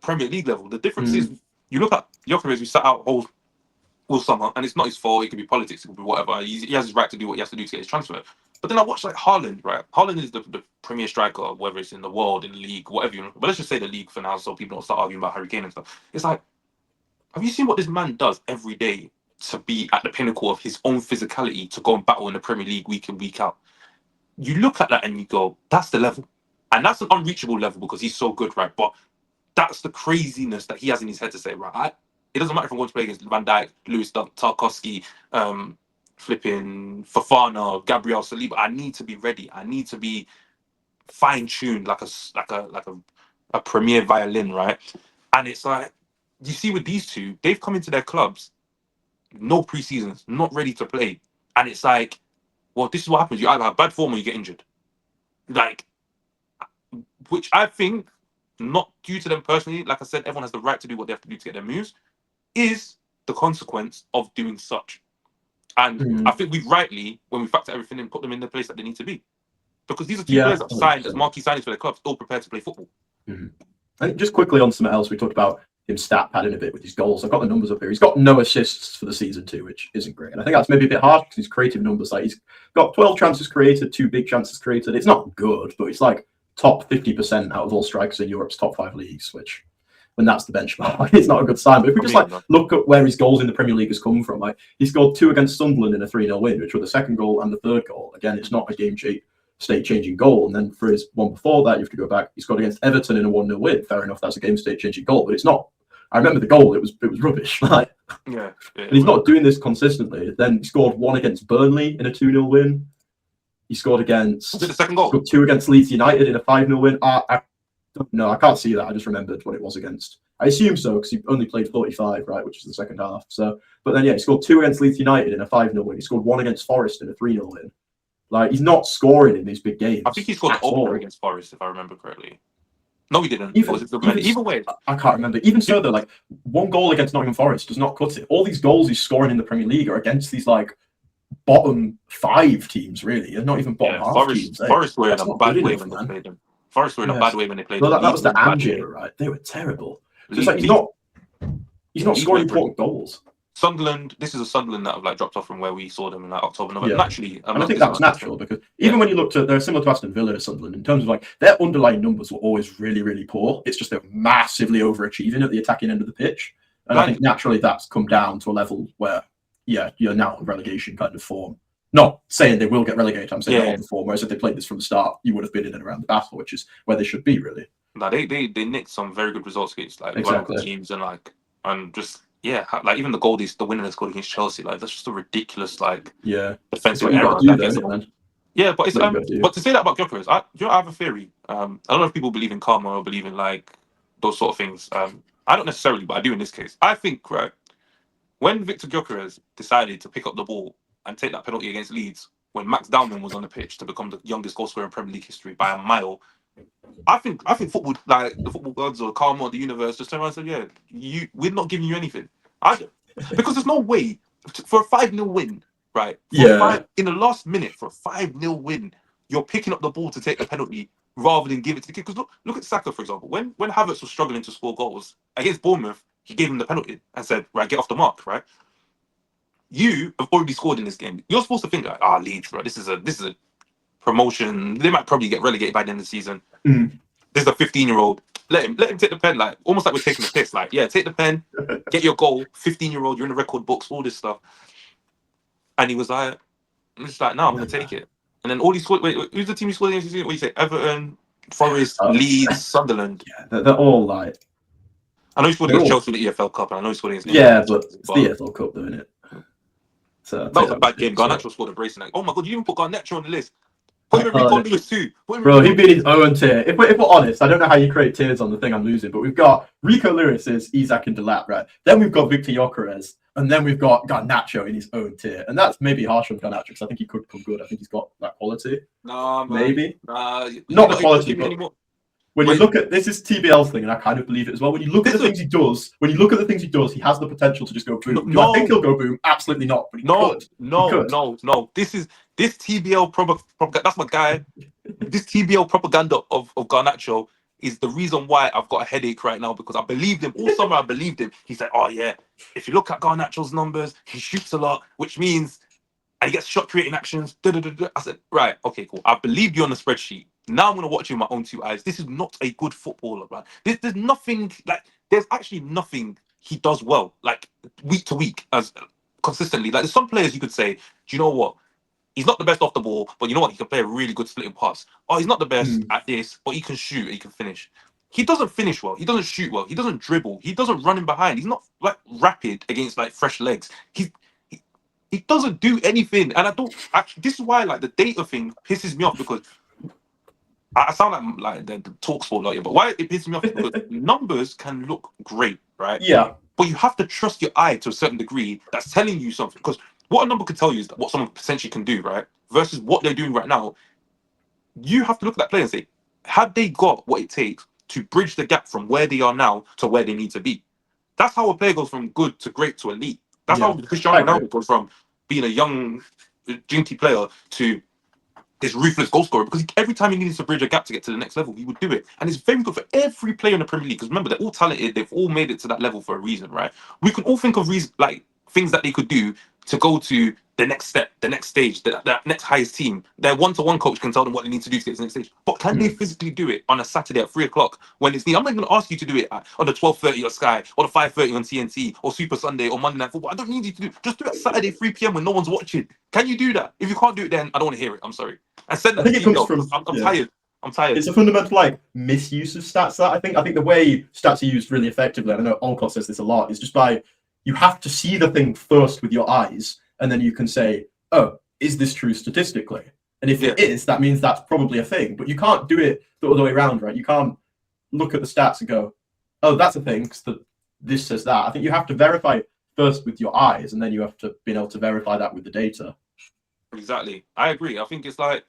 Premier League level. The difference is you look at Gyökeres, who sat out all summer, and it's not his fault. It could be politics, it could be whatever. He has his right to do what he has to do to get his transfer. But then I watched like Haaland, right? Haaland is the premier striker, whether it's in the world, in the league, whatever you want. But let's just say the league for now, so people don't start arguing about Harry Kane and stuff. It's like, have you seen what this man does every day to be at the pinnacle of his own physicality to go and battle in the Premier League week in, week out? You look at that and you go, that's the level. And that's an unreachable level because he's so good, right? But that's the craziness that he has in his head to say, right? It doesn't matter if I'm going to play against Van Dijk, Lewis Tarkowski, flipping Fofana, Gabriel Saliba. I need to be ready. I need to be fine-tuned like a premier violin, right? And it's like, you see with these two, they've come into their clubs, no pre-seasons, not ready to play. And it's like, well, this is what happens. You either have bad form or you get injured. Like, which I think, not due to them personally, like I said, everyone has the right to do what they have to do to get their moves, is the consequence of doing such. And I think we rightly, when we factor everything in, put them in the place that they need to be. Because these are two players that signed as marquee signings for their clubs, all prepared to play football. I think just quickly on something else, we talked about him stat padding a bit with his goals. I've got the numbers up here. He's got no assists for the season too, which isn't great. And I think that's maybe a bit hard because his creative numbers, like he's got 12 chances created, 2 big chances created. It's not good, but it's like top 50% out of all strikers in Europe's top 5 leagues, which, when that's the benchmark, it's not a good sign. But if we just look at where his goals in the Premier League has come from, like he scored 2 against Sunderland in a 3-0 win, which were the second goal and the third goal. Again, it's not a state-changing goal. And then for his one before that, you have to go back. He scored against Everton in a 1-0 win. Fair enough, that's a game state-changing goal, but it's not. I remember the goal; it was rubbish. Like, and he's not doing this consistently. Then he scored 1 against Burnley in a 2-0 win. He scored against the second goal. Scored 2 against Leeds United in a 5-0 win. No, I can't see that. I just remembered what it was against. I assume so because he only played 45, right, which is the second half. So, but then he scored 2 against Leeds United in a 5-0 win. He scored 1 against Forest in a 3-0 win. Like, he's not scoring in these big games. I think he scored at the opener all. against Forest, if I remember correctly. No, he didn't. Even, was it either way, I can't remember. Even so, though, like 1 goal against Nottingham Forest does not cut it. All these goals he's scoring in the Premier League are against these like bottom 5 teams, really, and not even bottom half teams. Forest were in a bad way when they played them. Forest were in a bad way when they played them. That was the Angier, right? They were terrible. So it's like he's not scoring important goals. Sunderland, this is a Sunderland that have like dropped off from where we saw them in like October, November. Naturally, and I think that was natural because even when you looked at, they're similar to Aston Villa, Sunderland, in terms of like their underlying numbers were always really, really poor. It's just they're massively overachieving at the attacking end of the pitch, and I think naturally that's come down to a level where, you're now in relegation kind of form. Not saying they will get relegated. I'm saying they're on the form. Whereas if they played this from the start, you would have been in and around the battle, which is where they should be, really. No, they nicked some very good results against like rival teams and just. Yeah, like even the goal, the winner they scored against Chelsea, like that's just a ridiculous defensive error. Yeah, but it's but to say that about Gyökeres, I have a theory. I don't know if people believe in karma or believe in like those sort of things. I don't necessarily, but I do in this case. I think when Victor Gyökeres decided to pick up the ball and take that penalty against Leeds, when Max Dowman was on the pitch to become the youngest goal scorer in Premier League history by a mile. I think football, like the football gods or karma or the universe, just turned around and said, we're not giving you anything. Because there's no way for a 5-0 win, right? In the last minute for a 5-0 win, you're picking up the ball to take the penalty rather than give it to the kid. Because look at Saka, for example. When Havertz was struggling to score goals against Bournemouth, he gave him the penalty and said, right, get off the mark, right? You have already scored in this game. You're supposed to think like, Leeds, right? This is a promotion. They might probably get relegated by the end of the season. There's a 15-year-old. Let him take the pen, like almost like we're taking the piss. Like, take the pen, get your goal. 15-year-old, you're in the record books, all this stuff. And he was like, I'm just like, no, I'm gonna take it. And then all he scored. Wait, who's the team he scored against? What do you say? Everton, Forest, Leeds, Sunderland. Yeah, they're all like. I know he scored against Chelsea in the EFL Cup, and I know he scored against. But it's the EFL Cup, though, isn't it? So that was a bad game. Garnacho scored a brace, and oh my god, you even put Garnacho on the list. Put him in Rico Lewis too. Bro, he'd be in his own tier. If we're honest, I don't know how you create tiers on the thing I'm losing, but we've got Rico Lewis is Isak and Delap, right? Then we've got Victor Gyökeres, and then we've got Garnacho in his own tier. And that's maybe harsh on Garnacho because I think he could come good. I think he's got that quality. No, man. Maybe. Not the quality, but when you look at this is TBL's thing, and I kind of believe it as well. When you look at the things he does, he has the potential to just go boom. Do I think he'll go boom? Absolutely not. But he could. No. This TBL propaganda. That's my guy. This TBL propaganda of Garnacho is the reason why I've got a headache right now because I believed him all summer. I believed him. He said, "Oh yeah, if you look at Garnacho's numbers, he shoots a lot, which means and he gets shot creating actions." I said, "Right, okay, cool. I believed you on the spreadsheet. Now I'm gonna watch you with my own 2 eyes. This is not a good footballer, man. There's nothing like. There's actually nothing he does well, like week to week, as consistently. Like there's some players you could say, do you know what? He's not the best off the ball, but you know what? He can play a really good splitting pass. Oh, he's not the best at this, but he can shoot. He can finish. He doesn't finish well. He doesn't shoot well. He doesn't dribble. He doesn't run in behind. He's not like rapid against like fresh legs. He doesn't do anything, and I don't. Actually, this is why like the data thing pisses me off because I sound like the talk sport lawyer, but why it pisses me off is because numbers can look great, right? Yeah. But you have to trust your eye to a certain degree. That's telling you something because. What a number could tell you is what someone potentially can do, right? Versus what they're doing right now. You have to look at that player and say, have they got what it takes to bridge the gap from where they are now to where they need to be? That's how a player goes from good to great to elite. That's how Cristiano Ronaldo goes from being a young, jinky player to this ruthless goal scorer because every time he needs to bridge a gap to get to the next level, he would do it. And it's very good for every player in the Premier League because remember, they're all talented. They've all made it to that level for a reason, right? We can all think of reasons like things that they could do to go to the next step, the next stage, that next highest team. Their one-to-one coach can tell them what they need to do to get to the next stage. But can they physically do it on a Saturday at 3 o'clock when it's me? I'm not going to ask you to do it on the 12:30 on Sky or the 5:30 on TNT or Super Sunday or Monday Night Football. I don't need you to do it. Just do it Saturday 3 p.m. when no one's watching. Can you do that? If you can't do it, then I don't want to hear it. I'm sorry. And send that. I think it comes from. I'm tired. I'm tired. It's a fundamental like misuse of stats. That I think the way stats are used really effectively. I know Olcott says this a lot. Is just by you have to see the thing first with your eyes, and then you can say, "Oh, is this true statistically?" And if it is, that means that's probably a thing. But you can't do it the other way around, right? You can't look at the stats and go, oh, that's a thing, because this says that. I think you have to verify it first with your eyes, and then you have to be able to verify that with the data. Exactly. I agree. I think it's like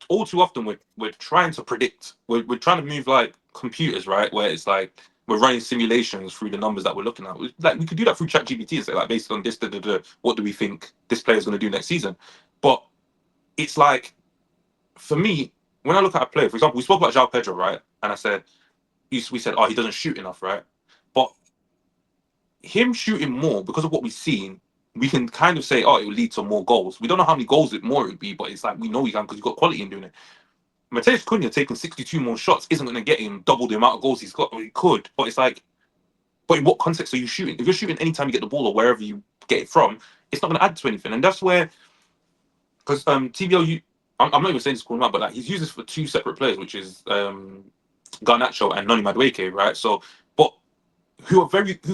all too often we're trying to predict. We're trying to move like computers, right? Where it's like we're running simulations through the numbers that we're looking at. Like we could do that through ChatGPT and say like based on this, what do we think this player is going to do next season? But it's like for me, when I look at a player, for example, we spoke about João Pedro, right? And I said we said, oh, he doesn't shoot enough, right? But him shooting more because of what we've seen, we can kind of say, oh, it will lead to more goals. We don't know how many goals more it would be, but it's like we know he can because he's got quality in doing it. Mateus Cunha taking 62 more shots isn't going to get him double the amount of goals he's got. Or he could, but it's like, but in what context are you shooting? If you're shooting anytime you get the ball or wherever you get it from, it's not going to add to anything. And that's where, because TBL, I'm not even saying to call him out, but like he's used this for two separate players, which is Garnacho and Noni Madueke, right? So, but who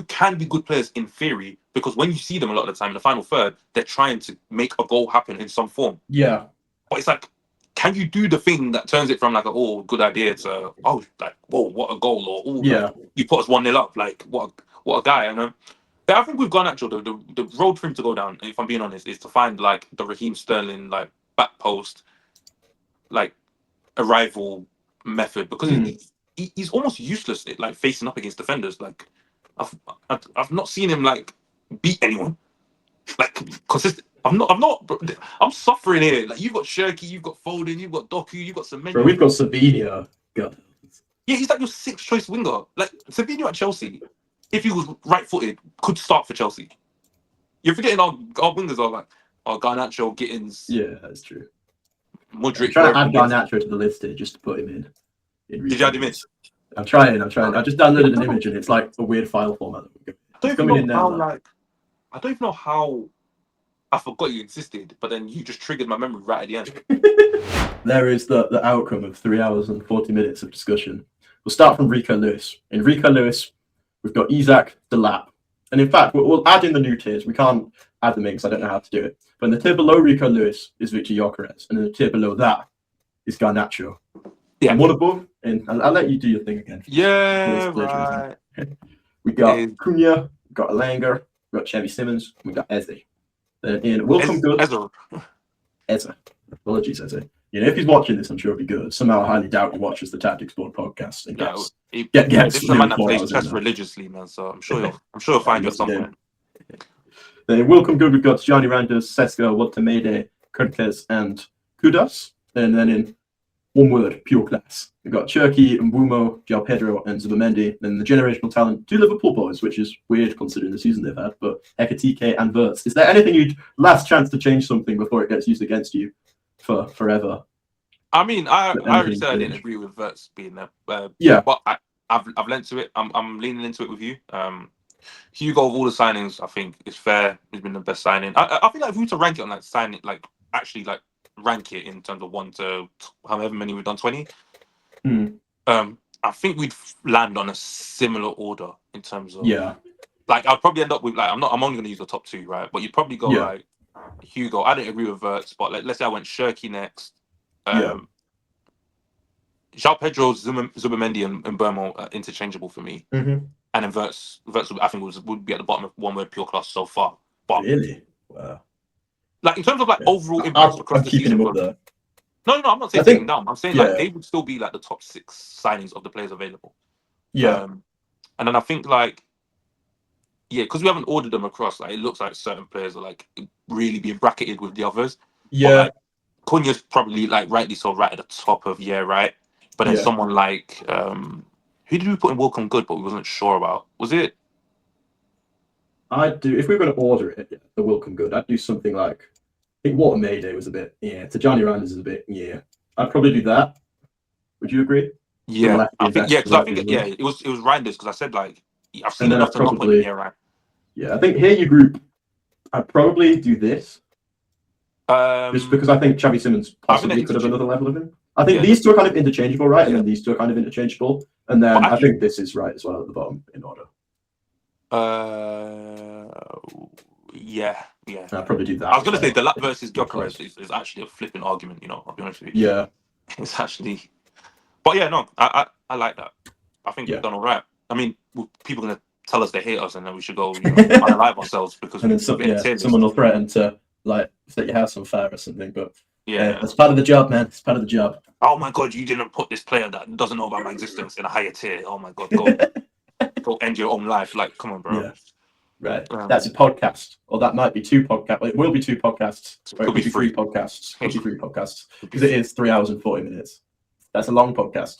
can be good players in theory, because when you see them a lot of the time in the final third, they're trying to make a goal happen in some form. Yeah. But it's like, can you do the thing that turns it from like good idea to like whoa, what a goal, or like, you put us 1-0 up, like what a guy, But I think we've gone actually the road for him to go down, if I'm being honest, is to find like the Raheem Sterling like back post like arrival method, because he's almost useless at like facing up against defenders. Like I've not seen him like beat anyone like consistent. I'm suffering here. Like you've got Shirky, you've got Foden, you've got Doku, you've got Semenyo. Bro, we've got Savinho. God. Yeah, he's like your 6th choice winger. Like Savinho at Chelsea, if he was right-footed, could start for Chelsea. You're forgetting our wingers are like Garnacho, Gittins. Yeah, that's true. Modric. I'm trying to add Garnacho to the list here just to put him in. Did you add him in? I'm trying. I just downloaded an image and it's like a weird file format. I don't even know how I forgot you insisted, but then you just triggered my memory right at the end. There is the outcome of 3 hours and 40 minutes of discussion. We'll start from Rico Lewis. In Rico Lewis, we've got Isaac Delap. And in fact, we'll add in the new tiers. We can't add them in because I don't know how to do it. But in the tier below Rico Lewis is Victor Gyökeres. And in the tier below that is Garnacho. Yeah. And one above, and I'll let you do your thing again. Yeah, right. We got Cunha, we got Elanga, we got Chevy Simmons, we got Eze. Then in Welcome Good. Eze. Apologies, Eze. You know, if he's watching this, I'm sure he'll be good. Somehow I highly doubt he watches the Tactics Board podcast and gets this is a man that plays chess religiously, man. So I'm sure he'll find you at some point. Then Welcome Good, we've got Gianni Randers, Sesko, Watamede, Kirkes, and Kudas. And then in one word, pure class. We've got Cherky, Mbumo, João Pedro, and Zubamendi. Then the generational talent, 2 Liverpool boys, which is weird considering the season they've had, but Ekatike and Wirtz. Is there anything you'd last chance to change something before it gets used against you for forever? I mean, I already said I didn't agree with Wirtz being there. But I've lent to it. I'm leaning into it with you. Hugo, of all the signings, I think is fair. He's been the best signing. I feel like if we were to rank it on like signing, like actually like rank it in terms of 1 to however many we've done, 20. I think we'd land on a similar order in terms of like I'd probably end up with like I'm only going to use the top 2, right? But you'd probably go like Hugo. I didn't agree with Wirtz, but like let's say I went Shirky next. João Pedro, Zubamendi, and Burmo are interchangeable for me. And then Wirtz I think would be at the bottom of one word, pure class so far. But really, wow. Like in terms of like overall impact across the season. No, I'm not saying taking down. I'm saying like they would still be like the top 6 signings of the players available. And then I think like because we haven't ordered them across, like it looks like certain players are like really being bracketed with the others. But, like, Cunha's probably like rightly so right at the top of right. But then someone like who did we put in Welcome Good, but we wasn't sure about? Was it? I'd do if we were going to order it, the Welcome Good. I'd do something like I think Water Mayday was a bit Tajani Randers is a bit I'd probably do that. Would you agree? Yeah, I think because I think it was Randers because I said like I've seen enough to not put in right. Yeah, I think here you group. I'd probably do this. Just because I think Xavi Simmons possibly could have another level of him. I think these 2 are kind of interchangeable, right? And then these 2 are kind of interchangeable. And then I think this is right as well at the bottom in order. I'd probably do that. I was going to say Delap versus Gyökeres is actually a flipping argument, I'll be honest with you. Yeah. It's actually... But yeah, no, I like that. I think Yeah. we've done all right. I mean, people are gonna tell us they hate us and then we should go, unalive ourselves because And we've then someone will threaten to like set your house on fire or something. But that's part of the job, man. It's part of the job. Oh my god, you didn't put this player that doesn't know about my existence in a higher tier. Oh my god, go end your own life. Like, come on, bro. Yeah. Right. That's a podcast. Or that might be 2 podcasts. It will be 2 podcasts. Or it could be 3 podcasts. Could be 3 podcasts. Because it is 3 hours and 40 minutes. That's a long podcast.